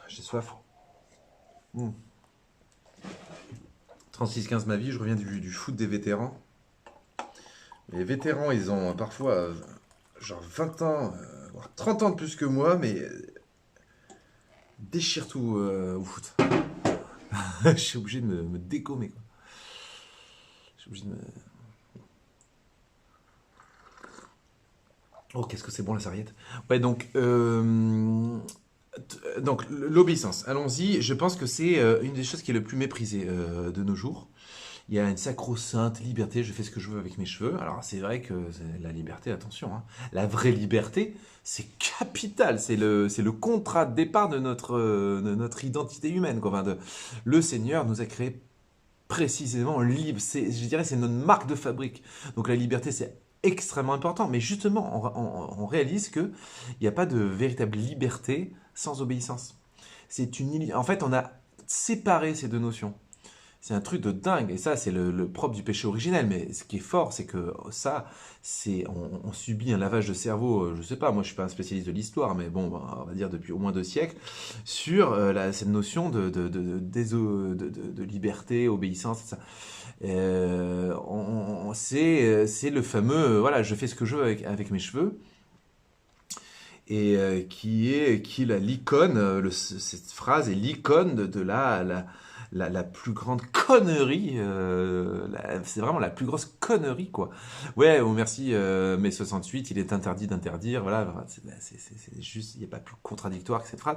j'ai soif. 36-15 ma vie, je reviens du foot des vétérans. Les vétérans, ils ont parfois genre 20 ans, voire 30 ans de plus que moi, mais déchirent tout au foot. Je suis obligé de me dégommer, quoi. Je suis obligé de me... Oh, qu'est-ce que c'est bon la serviette. Ouais, donc l'obéissance. Allons-y. Je pense que c'est une des choses qui est le plus méprisée de nos jours. il y a une sacro-sainte liberté, je fais ce que je veux avec mes cheveux. Alors c'est vrai que la liberté, attention, hein, la vraie liberté, c'est capital, c'est le contrat de départ de notre identité humaine, quoi. Enfin, le Seigneur nous a créés précisément libres, je dirais c'est notre marque de fabrique. Donc la liberté, c'est extrêmement important, mais justement, on réalise qu'il n'y a pas de véritable liberté sans obéissance. En fait, on a séparé ces deux notions. C'est un truc de dingue. Et ça, c'est le propre du péché originel. Mais ce qui est fort, c'est que ça, on subit un lavage de cerveau, je sais pas, moi je suis pas un spécialiste de l'histoire, mais bon, on va dire depuis au moins 2 siècles, sur cette notion de liberté, obéissance, ça. C'est le fameux, voilà, je fais ce que je veux avec mes cheveux. Et qui est l'icône, cette phrase est l'icône de la plus grande connerie, c'est vraiment la plus grosse connerie, quoi. Ouais, oh merci, mai 68, il est interdit d'interdire, voilà, c'est juste, il n'y a pas plus contradictoire que cette phrase.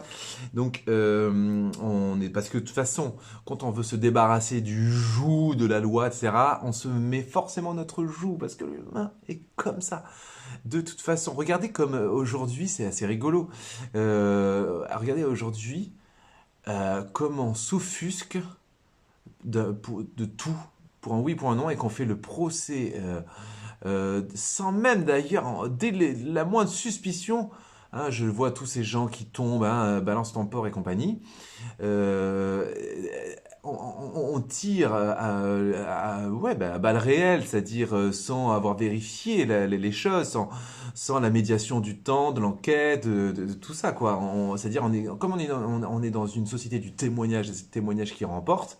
Donc, parce que de toute façon, quand on veut se débarrasser du joug de la loi, etc., on se met forcément notre joug, parce que l'humain est comme ça. De toute façon, regardez comme aujourd'hui, c'est assez rigolo. Regardez aujourd'hui comment on s'offusque de tout, pour un oui, pour un non, et qu'on fait le procès sans même d'ailleurs, dès la moindre suspicion. Hein, je vois tous ces gens qui tombent, hein, balance ton porc et compagnie. Euh, on tire ouais, à balles réelles, c'est-à-dire sans avoir vérifié les choses, sans la médiation du temps, de l'enquête, de tout ça, quoi. C'est-à-dire, comme on est dans une société du témoignage, des témoignages qui remportent.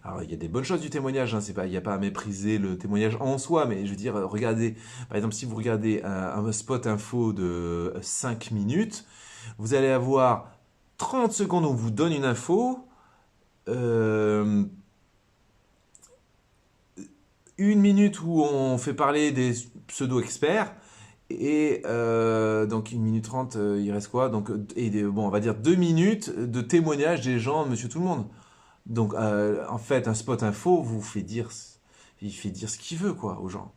Alors, il y a des bonnes choses du témoignage, hein, il n'y a pas à mépriser le témoignage en soi, mais je veux dire, regardez, par exemple, si vous regardez un spot info de 5 minutes, vous allez avoir 30 secondes où on vous donne une info, euh, 1 minute où on fait parler des pseudo-experts, et donc 1 minute 30, il reste quoi? Donc, bon, on va dire 2 minutes de témoignage des gens, monsieur tout le monde. Donc, en fait, un spot info il fait dire ce qu'il veut, quoi, aux gens.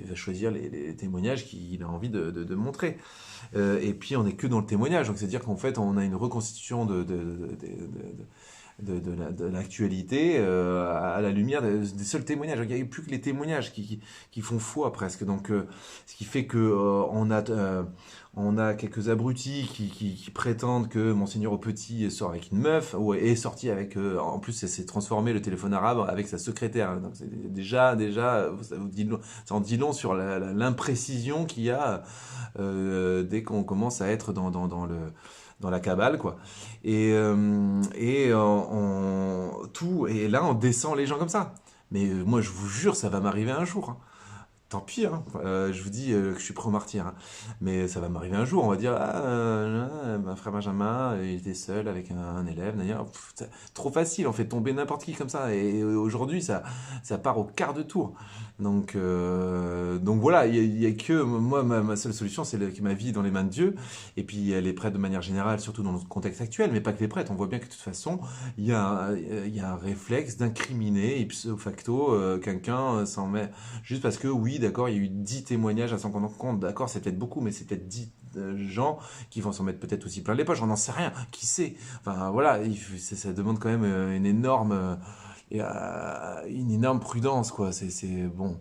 Va choisir les témoignages qu'il a envie de montrer. Et puis, on n'est que dans le témoignage. Donc, c'est-à-dire qu'en fait, on a une reconstitution de l'actualité à la lumière des seuls témoignages. Il n'y a plus que les témoignages qui font foi presque. Donc, ce qui fait que on a quelques abrutis qui prétendent que Monseigneur au Petit sort avec une meuf, ou est sorti avec, en plus, s'est transformé le téléphone arabe avec sa secrétaire. Donc, déjà, ça en dit long sur l'imprécision qu'il y a dès qu'on commence à être dans la cabale, quoi. Et là, on descend les gens comme ça. Mais moi, je vous jure, ça va m'arriver un jour, hein. Tant pis, hein. Je vous dis que je suis prêt au martyr, hein. Mais ça va m'arriver un jour. On va dire, mon frère Benjamin, il était seul avec un élève. D'ailleurs, trop facile, on fait tomber n'importe qui comme ça. Et aujourd'hui, ça part au quart de tour. Donc voilà, il y a que moi, ma seule solution, c'est que ma vie est dans les mains de Dieu. Et puis les prêtres de manière générale, surtout dans notre contexte actuel, mais pas que les prêtres. On voit bien que de toute façon, il y a un réflexe d'incriminer ipso facto quelqu'un s'en met juste parce que oui, d'accord, il y a eu 10 témoignages à s'en rendre compte. D'accord, c'est peut-être beaucoup, mais c'est peut-être 10 gens qui vont s'en mettre peut-être aussi plein les poches. On n'en sait rien. Qui sait? Enfin voilà, ça demande quand même une énorme prudence, quoi. C'est bon.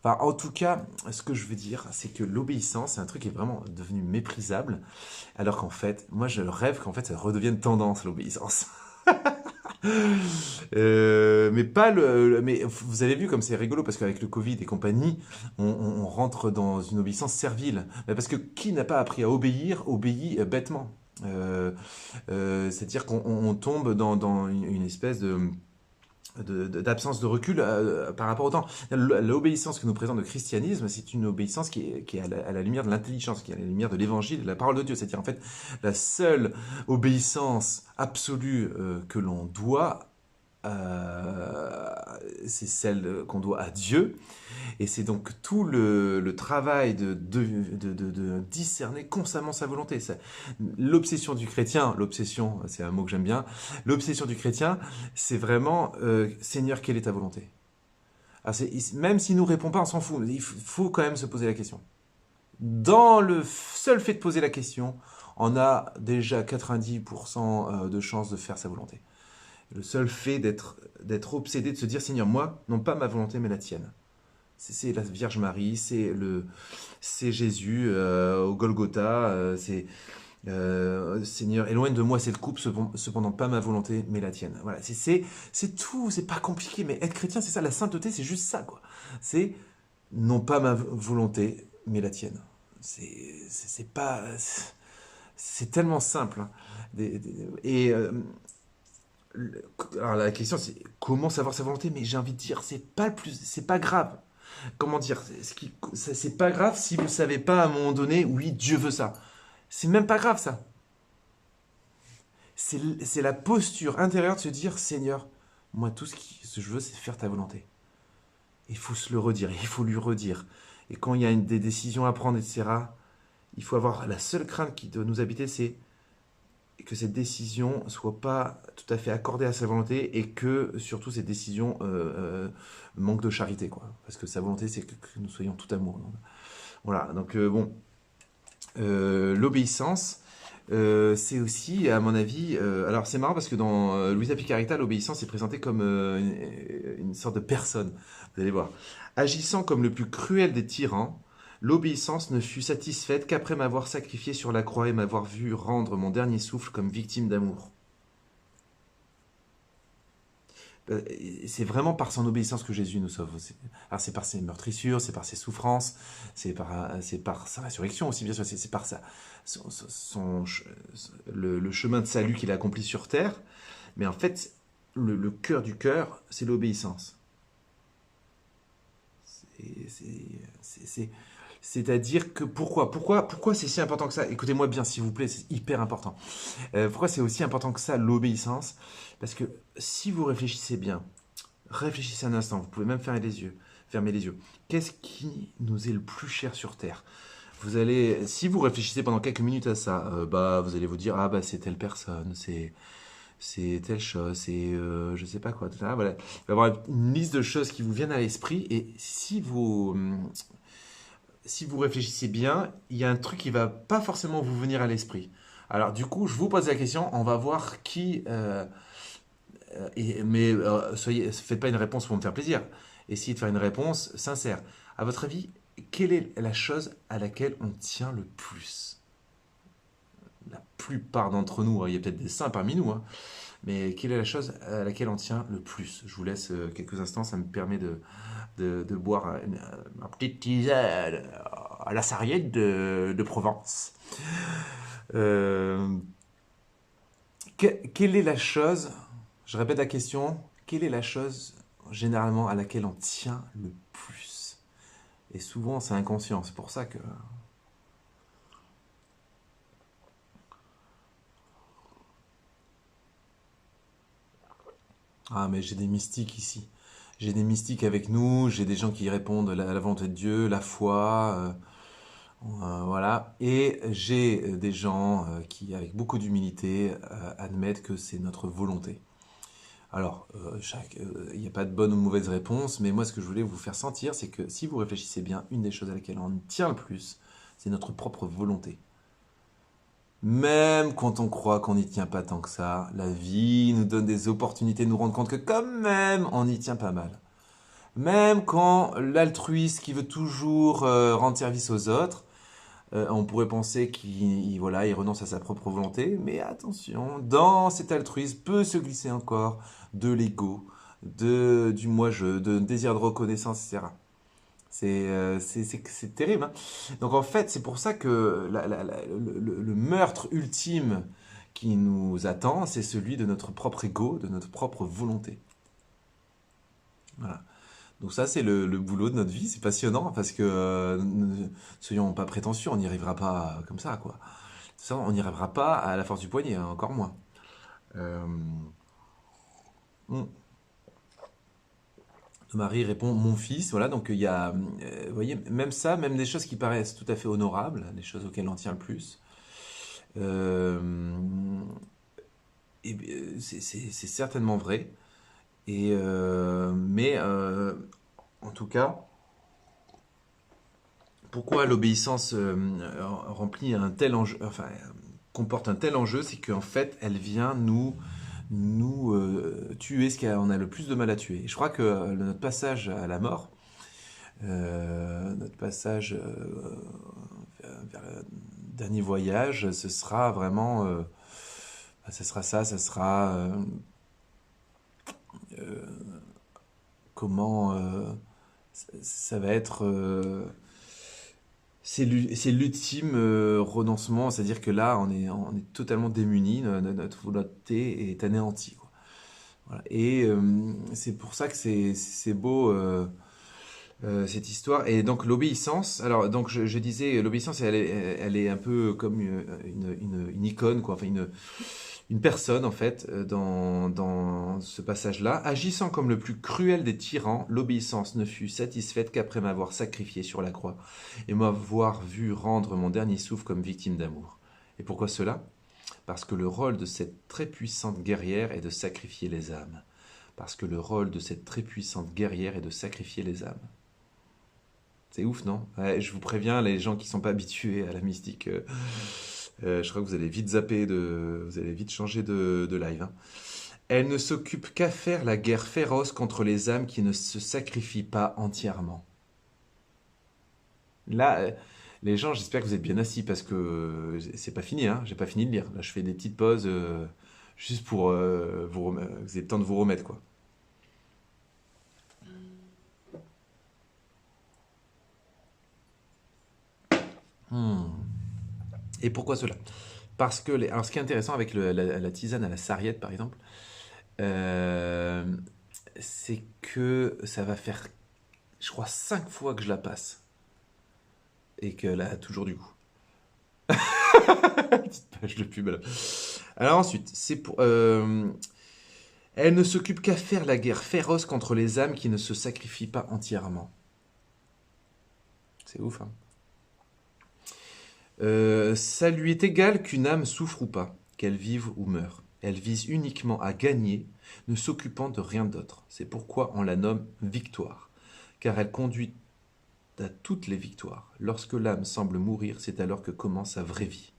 Enfin, en tout cas, ce que je veux dire, c'est que l'obéissance, c'est un truc qui est vraiment devenu méprisable, alors qu'en fait, moi, je rêve qu'en fait, ça redevienne tendance, l'obéissance. Mais pas mais vous avez vu comme c'est rigolo parce qu'avec le Covid et compagnie, on rentre dans une obéissance servile. Parce que qui n'a pas appris à obéir, obéit bêtement. C'est-à-dire qu'on tombe dans une espèce d'absence de recul par rapport au temps. L'obéissance que nous présente le christianisme, c'est une obéissance qui est à la lumière de l'intelligence, qui est à la lumière de l'évangile, de la parole de Dieu. C'est-à-dire en fait la seule obéissance absolue que l'on doit, c'est celle qu'on doit à Dieu. Et c'est donc tout le travail de discerner constamment sa volonté. L'obsession du chrétien, c'est un mot que j'aime bien, l'obsession du chrétien, c'est vraiment Seigneur, quelle est ta volonté? Alors, même s'il nous répond pas, on s'en fout. Il faut quand même se poser la question. Dans le seul fait de poser la question, on a déjà 90% de chances de faire sa volonté. Le seul fait d'être obsédé, de se dire, Seigneur, moi, non pas ma volonté, mais la tienne. C'est la Vierge Marie, c'est Jésus au Golgotha, Seigneur, éloigne de moi cette coupe, cependant pas ma volonté, mais la tienne. Voilà, c'est tout, c'est pas compliqué, mais être chrétien, c'est ça, la sainteté, c'est juste ça, quoi. C'est non pas ma volonté, mais la tienne. C'est pas, c'est tellement simple, hein. Et alors la question, c'est comment savoir sa volonté, mais j'ai envie de dire, c'est pas grave. Comment dire, c'est pas grave si vous ne savez pas à un moment donné, oui, Dieu veut ça. C'est même pas grave ça. C'est la posture intérieure de se dire, Seigneur, moi tout ce que je veux, c'est faire ta volonté. Il faut se le redire, il faut lui redire. Et quand il y a des décisions à prendre, etc., il faut avoir la seule crainte qui doit nous habiter, c'est que cette décision soit pas tout à fait accordée à sa volonté et que surtout cette décision manque de charité, quoi. Parce que sa volonté, c'est que nous soyons tout amour. Voilà, donc bon, l'obéissance, c'est aussi, à mon avis, alors c'est marrant parce que dans Luisa Picaretta, l'obéissance est présentée comme une sorte de personne. Vous allez voir. Agissant comme le plus cruel des tyrans, l'obéissance ne fut satisfaite qu'après m'avoir sacrifié sur la croix et m'avoir vu rendre mon dernier souffle comme victime d'amour. C'est vraiment par son obéissance que Jésus nous sauve. Alors c'est par ses meurtrissures, c'est par ses souffrances, c'est par sa résurrection aussi, bien sûr, c'est par le chemin de salut qu'il a accompli sur terre. Mais en fait, le cœur du cœur, c'est l'obéissance. C'est-à-dire que pourquoi c'est si important que ça? Écoutez-moi bien, s'il vous plaît, c'est hyper important. Pourquoi c'est aussi important que ça, l'obéissance? Parce que si vous réfléchissez bien, réfléchissez un instant, vous pouvez même fermer les yeux. Fermez les yeux. Qu'est-ce qui nous est le plus cher sur Terre? Si vous réfléchissez pendant quelques minutes à ça, vous allez vous dire, ah bah c'est telle personne, c'est telle chose, c'est je sais pas quoi, tout ça. Voilà. Il va y avoir une liste de choses qui vous viennent à l'esprit et si vous réfléchissez bien, il y a un truc qui va pas forcément vous venir à l'esprit. Alors du coup, je vous pose la question, on va voir qui. Mais faites pas une réponse pour me faire plaisir. Essayez de faire une réponse sincère. À votre avis, quelle est la chose à laquelle on tient le plus? La plupart d'entre nous, hein, il y a peut-être des saints parmi nous, hein, mais quelle est la chose à laquelle on tient le plus? Je vous laisse quelques instants, ça me permet de boire un petit tisane à la sarriette de Provence. Euh, quelle est la chose, je répète la question, quelle est la chose généralement à laquelle on tient le plus? Et souvent c'est inconscient, c'est pour ça que... Ah mais j'ai des mystiques ici. J'ai des mystiques avec nous, j'ai des gens qui répondent la volonté de Dieu, la foi, voilà. Et j'ai des gens qui, avec beaucoup d'humilité, admettent que c'est notre volonté. Alors, il n'y a pas de bonne ou mauvaise réponse, mais moi, ce que je voulais vous faire sentir, c'est que si vous réfléchissez bien, une des choses à laquelle on tient le plus, c'est notre propre volonté. Même quand on croit qu'on n'y tient pas tant que ça, la vie nous donne des opportunités de nous rendre compte que quand même, on y tient pas mal. Même quand l'altruiste qui veut toujours rendre service aux autres, on pourrait penser qu'il il renonce à sa propre volonté, mais attention, dans cet altruisme peut se glisser encore de l'ego, du moi-je, de désir de reconnaissance, etc. C'est terrible, hein. Donc en fait, c'est pour ça que le meurtre ultime qui nous attend, c'est celui de notre propre ego, de notre propre volonté. Voilà. Donc ça, c'est le boulot de notre vie. C'est passionnant parce que, ne soyons pas prétentieux, on n'y arrivera pas comme ça, quoi. Ça, on n'y arrivera pas à la force du poignet, hein, encore moins. Euh, hmm. Marie répond, mon fils, voilà, donc il y a, vous voyez, même ça, même des choses qui paraissent tout à fait honorables, les choses auxquelles on tient le plus, euh, c'est certainement vrai, mais En tout cas, pourquoi l'obéissance remplit un tel enjeu, enfin, comporte un tel enjeu, c'est qu'en fait, elle vient nous tuer ce qu'on a le plus de mal à tuer. Et je crois que notre passage à la mort, notre passage vers le dernier voyage, ce sera vraiment, ce sera ça, ce sera euh, comment ça va être. C'est l'ultime renoncement, c'est-à-dire que là, on est totalement démuni, notre volonté est anéantie, quoi. Voilà. Et c'est pour ça que c'est beau cette histoire. Et donc l'obéissance, alors donc je disais, l'obéissance, elle est un peu comme une icône, quoi, enfin une personne en fait dans ce passage-là, agissant comme le plus cruel des tyrans, l'obéissance ne fut satisfaite qu'après m'avoir sacrifié sur la croix et m'avoir vu rendre mon dernier souffle comme victime d'amour. Et pourquoi cela? Parce que le rôle de cette très puissante guerrière est de sacrifier les âmes. Parce que le rôle de cette très puissante guerrière est de sacrifier les âmes. C'est ouf, non? Ouais, je vous préviens, les gens qui sont pas habitués à la mystique, je crois que vous allez vite zapper vous allez vite changer de live, hein. Elle ne s'occupe qu'à faire la guerre féroce contre les âmes qui ne se sacrifient pas entièrement. Là, les gens, j'espère que vous êtes bien assis parce que c'est pas fini, hein. J'ai pas fini de lire. Là, je fais des petites pauses juste pour vous ayez le temps de vous remettre, quoi. Hmm. Et pourquoi cela? Parce que, alors ce qui est intéressant avec la tisane à la sarriette, par exemple, euh, c'est que ça va faire, je crois, 5 fois que je la passe. Et qu'elle a toujours du goût. Petite page de pub là. Alors ensuite, elle ne s'occupe qu'à faire la guerre féroce contre les âmes qui ne se sacrifient pas entièrement. C'est ouf, hein. Ça lui est égal qu'une âme souffre ou pas, qu'elle vive ou meure. Elle vise uniquement à gagner, ne s'occupant de rien d'autre. C'est pourquoi on la nomme victoire, car elle conduit à toutes les victoires. Lorsque l'âme semble mourir, c'est alors que commence sa vraie vie.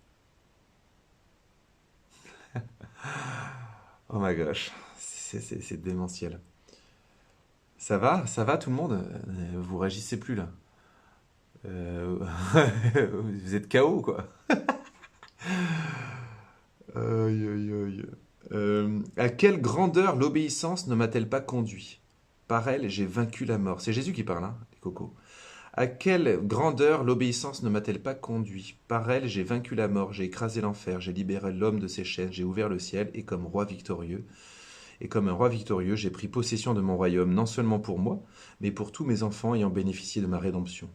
Oh my gosh, c'est démentiel. Ça va tout le monde? Vous réagissez plus là. Euh, Vous êtes KO quoi. Aïe, aïe, aïe. À quelle grandeur l'obéissance ne m'a-t-elle pas conduit? Par elle, j'ai vaincu la mort. C'est Jésus qui parle, hein, les cocos. À quelle grandeur l'obéissance ne m'a-t-elle pas conduit? Par elle, j'ai vaincu la mort, j'ai écrasé l'enfer, j'ai libéré l'homme de ses chaînes, j'ai ouvert le ciel, et comme un roi victorieux, j'ai pris possession de mon royaume, non seulement pour moi, mais pour tous mes enfants ayant bénéficié de ma rédemption.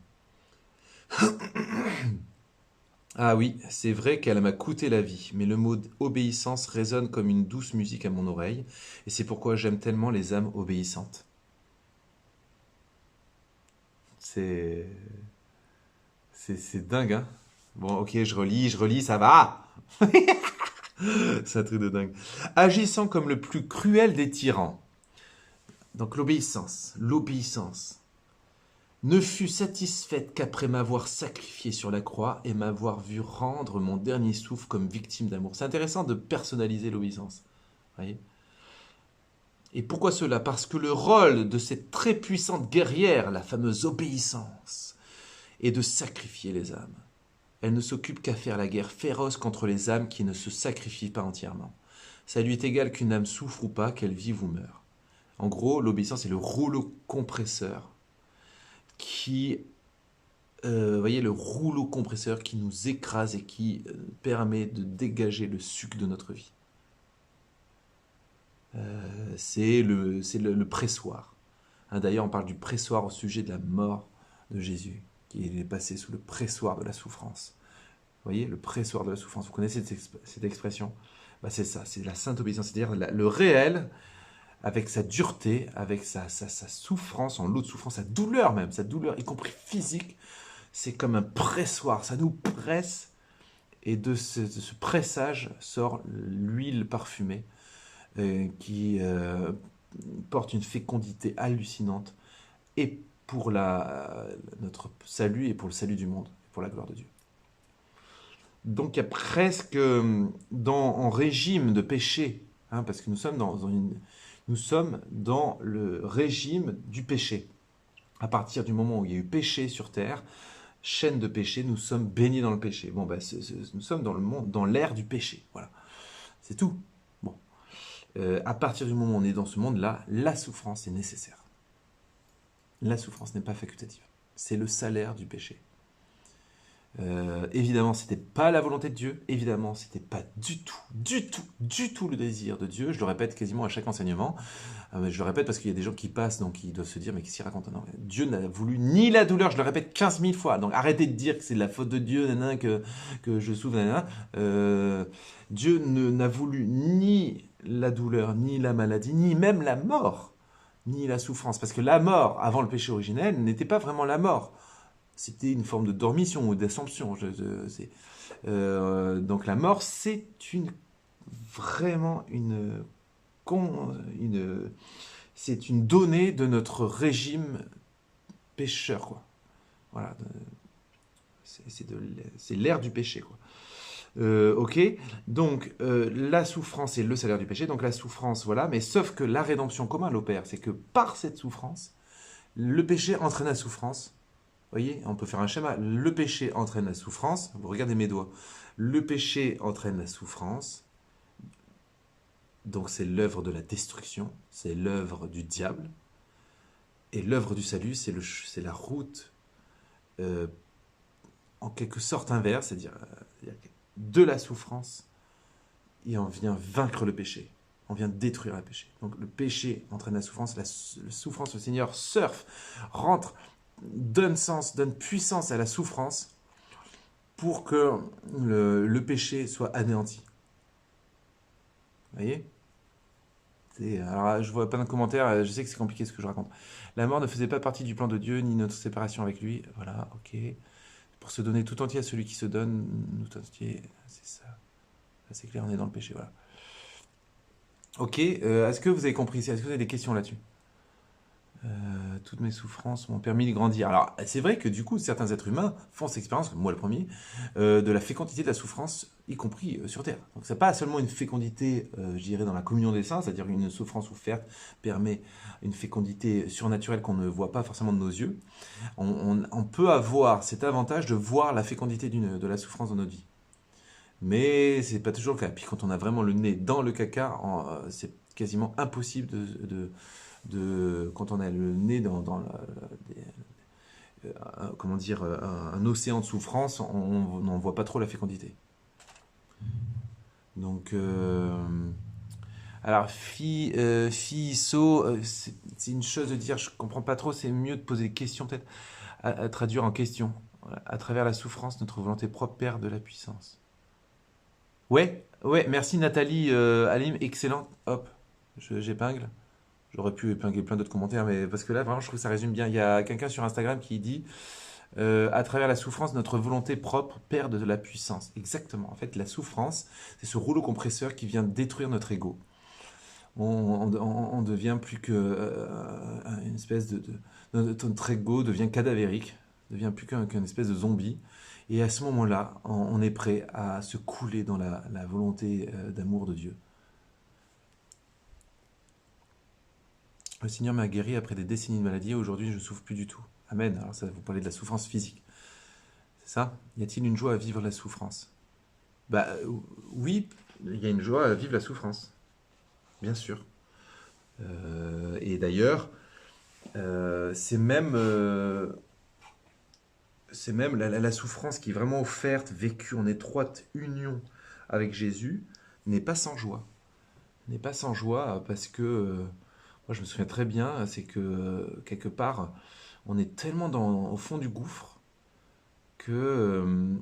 Ah oui, c'est vrai qu'elle m'a coûté la vie, mais le mot obéissance résonne comme une douce musique à mon oreille, et c'est pourquoi j'aime tellement les âmes obéissantes. C'est, c'est dingue, hein? Bon, ok, je relis, ça va! C'est un truc de dingue. Agissant comme le plus cruel des tyrans. Donc l'obéissance, ne fut satisfaite qu'après m'avoir sacrifié sur la croix et m'avoir vu rendre mon dernier souffle comme victime d'amour. C'est intéressant de personnaliser l'obéissance. Voyez. Et pourquoi cela? Parce que le rôle de cette très puissante guerrière, la fameuse obéissance, est de sacrifier les âmes. Elle ne s'occupe qu'à faire la guerre féroce contre les âmes qui ne se sacrifient pas entièrement. Ça lui est égal qu'une âme souffre ou pas, qu'elle vive ou meure. En gros, l'obéissance est le rouleau compresseur qui, vous voyez, le rouleau compresseur qui nous écrase et qui permet de dégager le suc de notre vie. C'est le pressoir. Hein, d'ailleurs, on parle du pressoir au sujet de la mort de Jésus, qui est passé sous le pressoir de la souffrance. Vous voyez, le pressoir de la souffrance. Vous connaissez cette expression? Bah, c'est ça, c'est la sainte obéissance, c'est-à-dire le réel, avec sa dureté, avec sa souffrance, en lot de souffrance, sa douleur même, sa douleur, y compris physique, c'est comme un pressoir, ça nous presse, et de ce pressage sort l'huile parfumée, qui porte une fécondité hallucinante, et pour notre salut et pour le salut du monde, pour la gloire de Dieu. Donc il y a presque en régime de péché, hein, parce que nous sommes nous sommes dans le régime du péché. À partir du moment où il y a eu péché sur terre, chaîne de péché, nous sommes baignés dans le péché. Bon, ben, nous sommes dans le monde, dans l'ère du péché. Voilà, c'est tout. Bon, à partir du moment où on est dans ce monde-là, la souffrance est nécessaire. La souffrance n'est pas facultative. C'est le salaire du péché. Évidemment, c'était pas la volonté de Dieu. Évidemment, c'était pas du tout le désir de Dieu. Je le répète quasiment à chaque enseignement. Je le répète parce qu'il y a des gens qui passent, donc ils doivent se dire, mais qu'est-ce qu'il raconte? Non, Dieu n'a voulu ni la douleur, je le répète 15 000 fois. Donc arrêtez de dire que c'est de la faute de Dieu, nanana, que je souffre, nanana. Dieu n'a voulu ni la douleur, ni la maladie, ni même la mort, ni la souffrance. Parce que la mort, avant le péché originel, n'était pas vraiment la mort. C'était une forme de dormition ou d'assomption. Donc la mort, c'est vraiment c'est une donnée de notre régime pécheur, quoi. Voilà, c'est l'ère du péché, quoi. Ok, donc la souffrance est le salaire du péché, donc la souffrance, voilà, mais sauf que la rédemption, comment elle opère? C'est que par cette souffrance, le péché entraîne la souffrance. Vous voyez, on peut faire un schéma. Le péché entraîne la souffrance. Vous regardez mes doigts. Le péché entraîne la souffrance. Donc c'est l'œuvre de la destruction. C'est l'œuvre du diable. Et l'œuvre du salut, c'est la route en quelque sorte inverse, c'est-à-dire de la souffrance. Et on vient vaincre le péché. On vient détruire le péché. Donc le péché entraîne la souffrance. La souffrance, le Seigneur surfe, rentre, donne sens, donne puissance à la souffrance pour que le péché soit anéanti. Vous voyez? Alors, je vois pas de commentaires, je sais que c'est compliqué ce que je raconte. La mort ne faisait pas partie du plan de Dieu, ni notre séparation avec lui. Voilà, ok. Pour se donner tout entier à celui qui se donne, nous tout entier, c'est ça. Là, c'est clair, on est dans le péché, voilà. Ok, est-ce que vous avez compris? Est-ce que vous avez des questions là-dessus? Toutes mes souffrances m'ont permis de grandir. Alors, c'est vrai que du coup, certains êtres humains font cette expérience, moi le premier, de la fécondité de la souffrance, y compris sur Terre. Donc, c'est pas seulement une fécondité, je dirais, dans la communion des saints, c'est-à-dire une souffrance offerte permet une fécondité surnaturelle qu'on ne voit pas forcément de nos yeux. On peut avoir cet avantage de voir la fécondité de la souffrance dans notre vie. Mais c'est pas toujours le cas. Puis quand on a vraiment le nez dans le caca, c'est quasiment impossible quand on a le nez dans comment dire, un océan de souffrance, on n'en voit pas trop la fécondité. Donc, alors, c'est une chose de dire, je comprends pas trop, c'est mieux de poser des questions peut-être, à traduire en questions. Voilà. À travers la souffrance, notre volonté propre perd de la puissance. Ouais, merci Nathalie Alim, excellent. Hop, j'épingle. J'aurais pu épingler plein d'autres commentaires, mais parce que là, vraiment, je trouve que ça résume bien. Il y a quelqu'un sur Instagram qui dit à travers la souffrance, notre volonté propre perd de la puissance. Exactement. En fait, la souffrance, c'est ce rouleau compresseur qui vient détruire notre ego. On devient plus que une espèce notre ego devient cadavérique, devient plus qu'une espèce de zombie. Et à ce moment-là, on est prêt à se couler dans la volonté d'amour de Dieu. Le Seigneur m'a guéri après des décennies de maladie et aujourd'hui je ne souffre plus du tout. Amen. Alors ça, vous parlez de la souffrance physique. C'est ça? Y a-t-il une joie à vivre la souffrance? Oui, il y a une joie à vivre la souffrance. Bien sûr. Et d'ailleurs, c'est même la souffrance qui est vraiment offerte, vécue en étroite union avec Jésus, n'est pas sans joie. N'est pas sans joie parce que, moi je me souviens très bien, c'est que quelque part, on est tellement au fond du gouffre que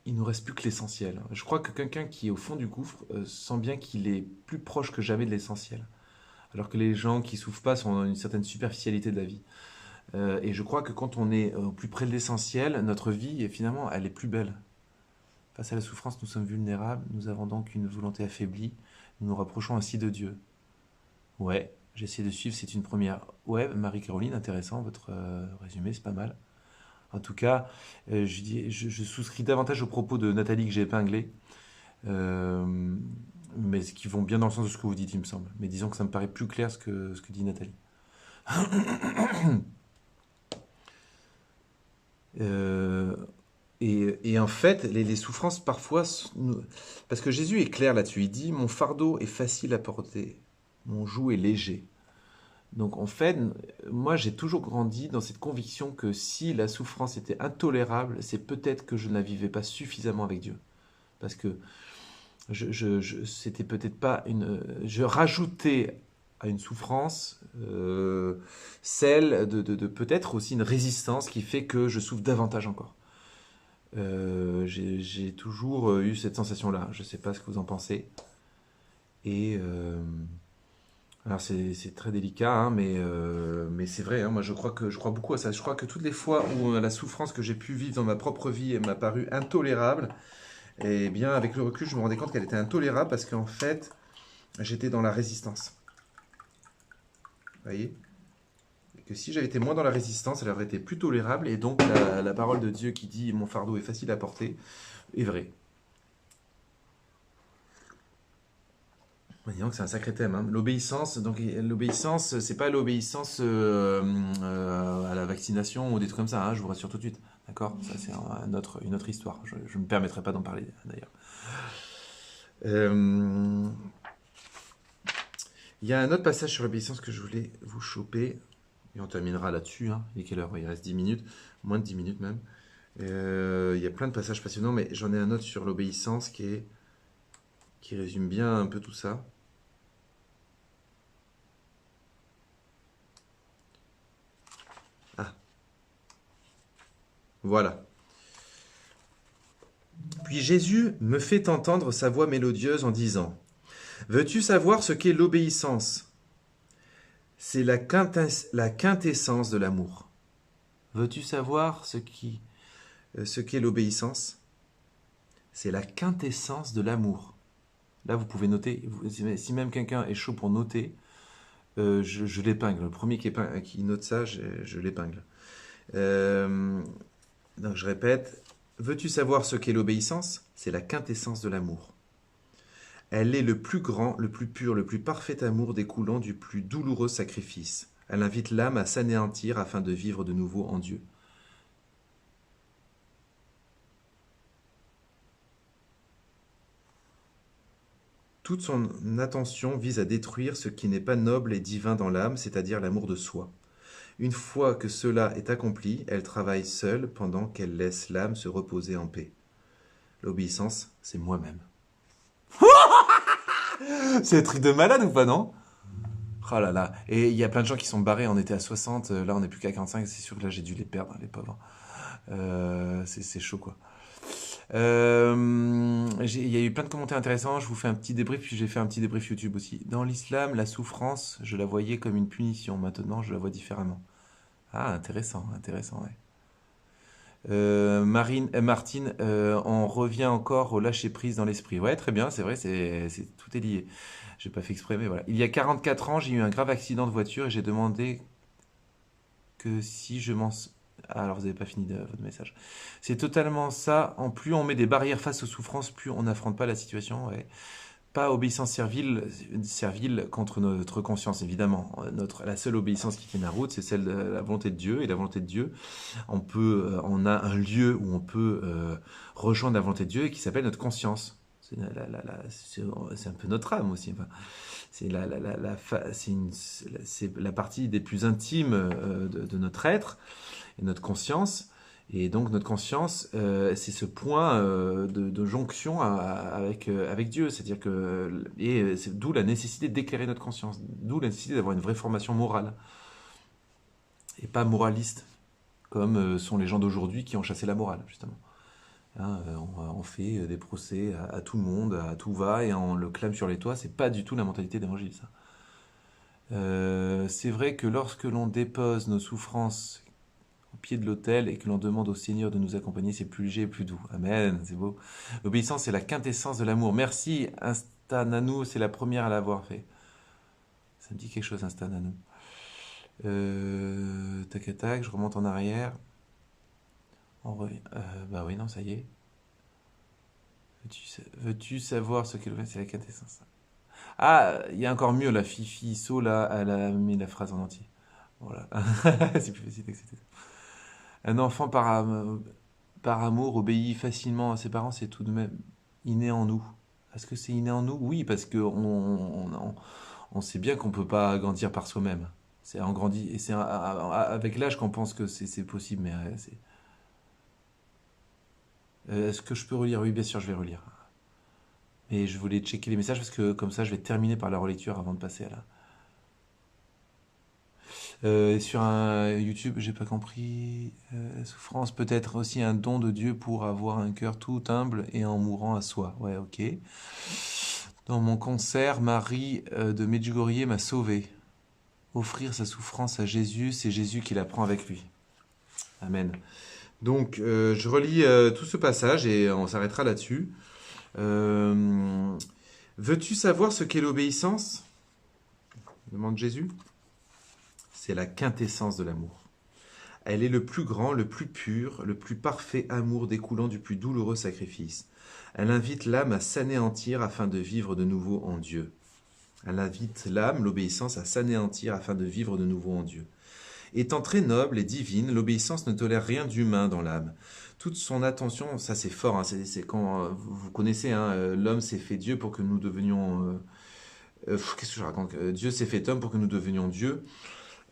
il nous reste plus que l'essentiel. Je crois que quelqu'un qui est au fond du gouffre sent bien qu'il est plus proche que jamais de l'essentiel. Alors que les gens qui souffrent pas sont dans une certaine superficialité de la vie. Et je crois que quand on est au plus près de l'essentiel, notre vie, finalement, elle est plus belle. Face à la souffrance, nous sommes vulnérables, nous avons donc une volonté affaiblie, nous nous rapprochons ainsi de Dieu. Ouais, J'ai essayé de suivre, c'est une première. Ouais, Marie-Caroline, intéressant, votre résumé, c'est pas mal. En tout cas, je souscris davantage aux propos de Nathalie que j'ai épinglé, euh, mais qui vont bien dans le sens de ce que vous dites, il me semble. Mais disons que ça me paraît plus clair ce que dit Nathalie. Euh, et en fait, les souffrances parfois, parce que Jésus est clair là-dessus, il dit, mon fardeau est facile à porter, mon joug est léger. Donc en fait, moi j'ai toujours grandi dans cette conviction que si la souffrance était intolérable, c'est peut-être que je ne la vivais pas suffisamment avec Dieu. Parce que c'était peut-être pas une. Je rajoutais à une souffrance celle de peut-être aussi une résistance qui fait que je souffre davantage encore. J'ai toujours eu cette sensation-là. Je ne sais pas ce que vous en pensez. Et alors c'est très délicat, hein, mais c'est vrai. Hein, moi je crois beaucoup à ça. Je crois que toutes les fois où la souffrance que j'ai pu vivre dans ma propre vie m'a paru intolérable, et bien avec le recul, je me rendais compte qu'elle était intolérable parce qu'en fait, j'étais dans la résistance. Vous voyez? Et que si j'avais été moins dans la résistance, elle aurait été plus tolérable. Et donc la parole de Dieu qui dit mon fardeau est facile à porter est vraie. Disons que c'est un sacré thème. Hein. L'obéissance, donc l'obéissance, c'est pas l'obéissance à la vaccination ou des trucs comme ça. Hein, je vous rassure tout de suite. D'accord? Ça c'est une autre histoire. Je ne me permettrai pas d'en parler d'ailleurs. Il y a un autre passage sur l'obéissance que je voulais vous choper. Et on terminera là-dessus. Hein. Il est quelle heure? Il reste 10 minutes. Moins de 10 minutes même. Il y a plein de passages passionnants, mais j'en ai un autre sur l'obéissance qui résume bien un peu tout ça. Ah, voilà. Puis Jésus me fait entendre sa voix mélodieuse en disant, veux-tu savoir ce qu'est l'obéissance? C'est la quintessence de l'amour. Veux-tu savoir ce qu'est l'obéissance? C'est la quintessence de l'amour. Là, vous pouvez noter, si même quelqu'un est chaud pour noter, je l'épingle. Le premier qui note ça, je l'épingle. Donc je répète, veux-tu savoir ce qu'est l'obéissance? C'est la quintessence de l'amour. Elle est le plus grand, le plus pur, le plus parfait amour découlant du plus douloureux sacrifice. Elle invite l'âme à s'anéantir afin de vivre de nouveau en Dieu. Toute son attention vise à détruire ce qui n'est pas noble et divin dans l'âme, c'est-à-dire l'amour de soi. Une fois que cela est accompli, elle travaille seule pendant qu'elle laisse l'âme se reposer en paix. L'obéissance, c'est moi-même. C'est un truc de malade ou pas, non? Oh là là. Et il y a plein de gens qui sont barrés, on était à 60, là on n'est plus qu'à 45, c'est sûr que là j'ai dû les perdre, les pauvres. C'est chaud quoi. Il y a eu plein de commentaires intéressants, je vous fais un petit débrief, puis j'ai fait un petit débrief YouTube aussi. Dans l'islam, la souffrance, je la voyais comme une punition, maintenant je la vois différemment. Ah, intéressant, intéressant, ouais. Martine, on revient encore au lâcher-prise dans l'esprit. Ouais, très bien, c'est vrai, tout est lié. J'ai pas fait exprès, mais voilà. Il y a 44 ans, j'ai eu un grave accident de voiture et j'ai demandé que si je m'en... Ah, alors vous n'avez pas fini votre message. C'est totalement ça. En plus on met des barrières face aux souffrances, plus on n'affronte pas la situation. Ouais. Pas obéissance servile contre notre conscience, évidemment. La seule obéissance qui tient la route, c'est celle de la volonté de Dieu. Et la volonté de Dieu, on a un lieu où on peut rejoindre la volonté de Dieu et qui s'appelle notre conscience. C'est un peu notre âme aussi. Enfin, c'est la partie des plus intimes de notre être et notre conscience. Et donc notre conscience, c'est ce point de jonction avec Dieu. C'est-à-dire et c'est d'où la nécessité d'éclairer notre conscience, d'où la nécessité d'avoir une vraie formation morale et pas moraliste, comme sont les gens d'aujourd'hui qui ont chassé la morale, justement. Hein, on fait des procès à tout le monde, à tout va, et on le clame sur les toits. C'est pas du tout la mentalité d'évangile, ça. C'est vrai que lorsque l'on dépose nos souffrances au pied de l'autel et que l'on demande au Seigneur de nous accompagner, c'est plus léger et plus doux. Amen, c'est beau. L'obéissance, c'est la quintessence de l'amour. Merci, Instananou, c'est la première à l'avoir fait. Ça me dit quelque chose, Insta Nano. Tac, tac, je remonte en arrière. Bah oui, non, ça y est. Veux-tu savoir ce qu'est le... C'est la quintessence. Ah, il y a encore mieux, la Fifi So, là, elle a mis la phrase en entier. Voilà. C'est plus facile d'accepter. Un enfant par amour obéit facilement à ses parents, c'est tout de même inné en nous. Est-ce que c'est inné en nous? Oui, parce que on sait bien qu'on peut pas grandir par soi-même. C'est en grandi et c'est avec l'âge qu'on pense que c'est possible, mais c'est. Est-ce que je peux relire? Oui, bien sûr, je vais relire. Mais je voulais checker les messages parce que comme ça, je vais terminer par la relecture avant de passer à la. Et sur un YouTube, j'ai pas compris. Souffrance peut être aussi un don de Dieu pour avoir un cœur tout humble et en mourant à soi. Ouais, ok. Dans mon concert, Marie de Medjugorje m'a sauvé. Offrir sa souffrance à Jésus, c'est Jésus qui la prend avec lui. Amen. Donc, je relis tout ce passage et on s'arrêtera là-dessus. Veux-tu savoir ce qu'est l'obéissance? Demande Jésus. C'est la quintessence de l'amour. Elle est le plus grand, le plus pur, le plus parfait amour découlant du plus douloureux sacrifice. Elle invite l'âme à s'anéantir afin de vivre de nouveau en Dieu. Elle invite l'âme, l'obéissance, à s'anéantir afin de vivre de nouveau en Dieu. Étant très noble et divine, l'obéissance ne tolère rien d'humain dans l'âme. Toute son attention, ça c'est fort, hein, c'est quand vous connaissez, hein, l'homme s'est fait Dieu pour que nous devenions... qu'est-ce que je raconte? Dieu s'est fait homme pour que nous devenions Dieu.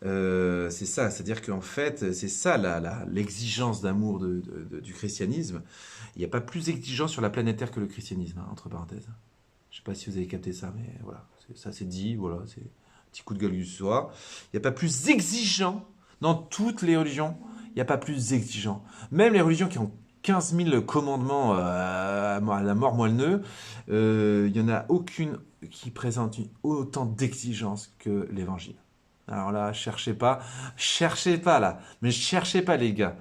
C'est ça, c'est-à-dire qu'en fait, c'est ça l'exigence d'amour du christianisme. Il n'y a pas plus exigeant sur la planète Terre que le christianisme, hein, entre parenthèses. Je ne sais pas si vous avez capté ça, mais voilà, ça c'est dit, voilà, c'est un petit coup de gueule du soir. Il n'y a pas plus exigeant dans toutes les religions, il n'y a pas plus exigeant. Même les religions qui ont 15 000 commandements à la mort moelle-neu, il n'y en a aucune qui présente autant d'exigence que l'évangile. Alors là, cherchez pas là, mais cherchez pas les gars.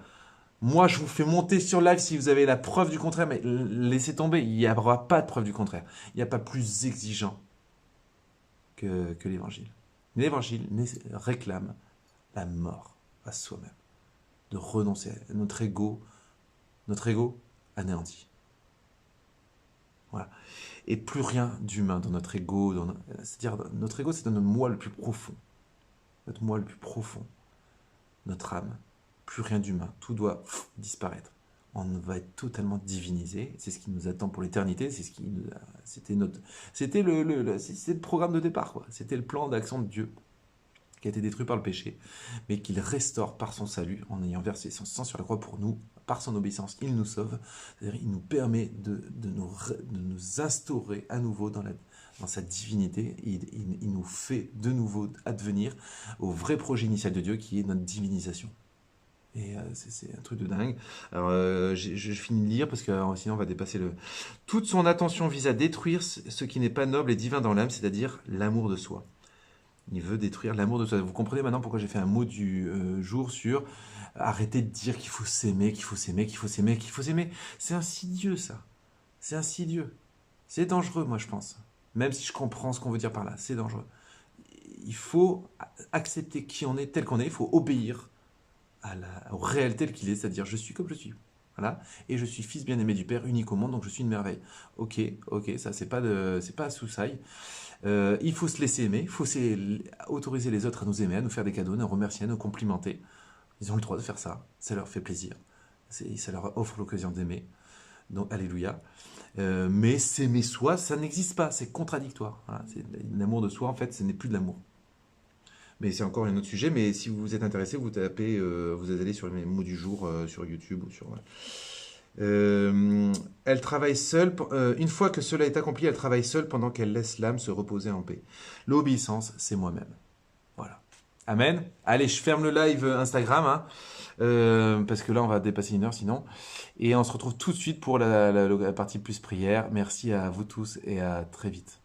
Moi, je vous fais monter sur live si vous avez la preuve du contraire, mais laissez tomber, il n'y aura pas de preuve du contraire. Il n'y a pas plus exigeant que l'évangile. L'évangile réclame la mort à soi-même, de renoncer à notre ego anéanti. Voilà. Et plus rien d'humain dans notre ego, c'est-à-dire notre ego, c'est dans notre moi le plus profond. Notre moi le plus profond, notre âme, plus rien d'humain, tout doit disparaître. On va être totalement divinisé, c'est ce qui nous attend pour l'éternité, c'était le programme de départ, quoi. C'était le plan d'action de Dieu qui a été détruit par le péché, mais qu'il restaure par son salut en ayant versé son sang sur la croix pour nous, par son obéissance, il nous sauve, c'est-à-dire il nous permet de nous instaurer à nouveau dans sa divinité, il nous fait de nouveau advenir au vrai projet initial de Dieu qui est notre divinisation. Et c'est un truc de dingue. Alors, je finis de lire parce que sinon on va dépasser le... Toute son attention vise à détruire ce qui n'est pas noble et divin dans l'âme, c'est-à-dire l'amour de soi. Il veut détruire l'amour de soi. Vous comprenez maintenant pourquoi j'ai fait un mot du jour sur arrêter de dire qu'il faut s'aimer, qu'il faut s'aimer, qu'il faut s'aimer, qu'il faut s'aimer. C'est insidieux ça. C'est insidieux. C'est dangereux, moi je pense. Même si je comprends ce qu'on veut dire par là, c'est dangereux. Il faut accepter qui on est tel qu'on est, il faut obéir au réel tel qu'il est, c'est-à-dire je suis comme je suis. Voilà. Et je suis fils bien-aimé du Père, unique au monde, donc je suis une merveille. Ok, ça c'est pas sous-saille. Il faut se laisser aimer, il faut autoriser les autres à nous aimer, à nous faire des cadeaux, à nous remercier, à nous complimenter. Ils ont le droit de faire ça, ça leur fait plaisir. Ça leur offre l'occasion d'aimer. Donc, alléluia. Mais s'aimer soi, ça n'existe pas, c'est contradictoire. Voilà, l'amour de soi, en fait, ce n'est plus de l'amour. Mais c'est encore un autre sujet. Mais si vous êtes intéressé, vous tapez, vous allez sur les mots du jour sur YouTube ou sur. Elle travaille seule. Une fois que cela est accompli, elle travaille seule pendant qu'elle laisse l'âme se reposer en paix. L'obéissance, c'est moi-même. Voilà. Amen. Allez, je ferme le live Instagram, hein, parce que là, on va dépasser 1 heure sinon. Et on se retrouve tout de suite pour la partie plus prière. Merci à vous tous et à très vite.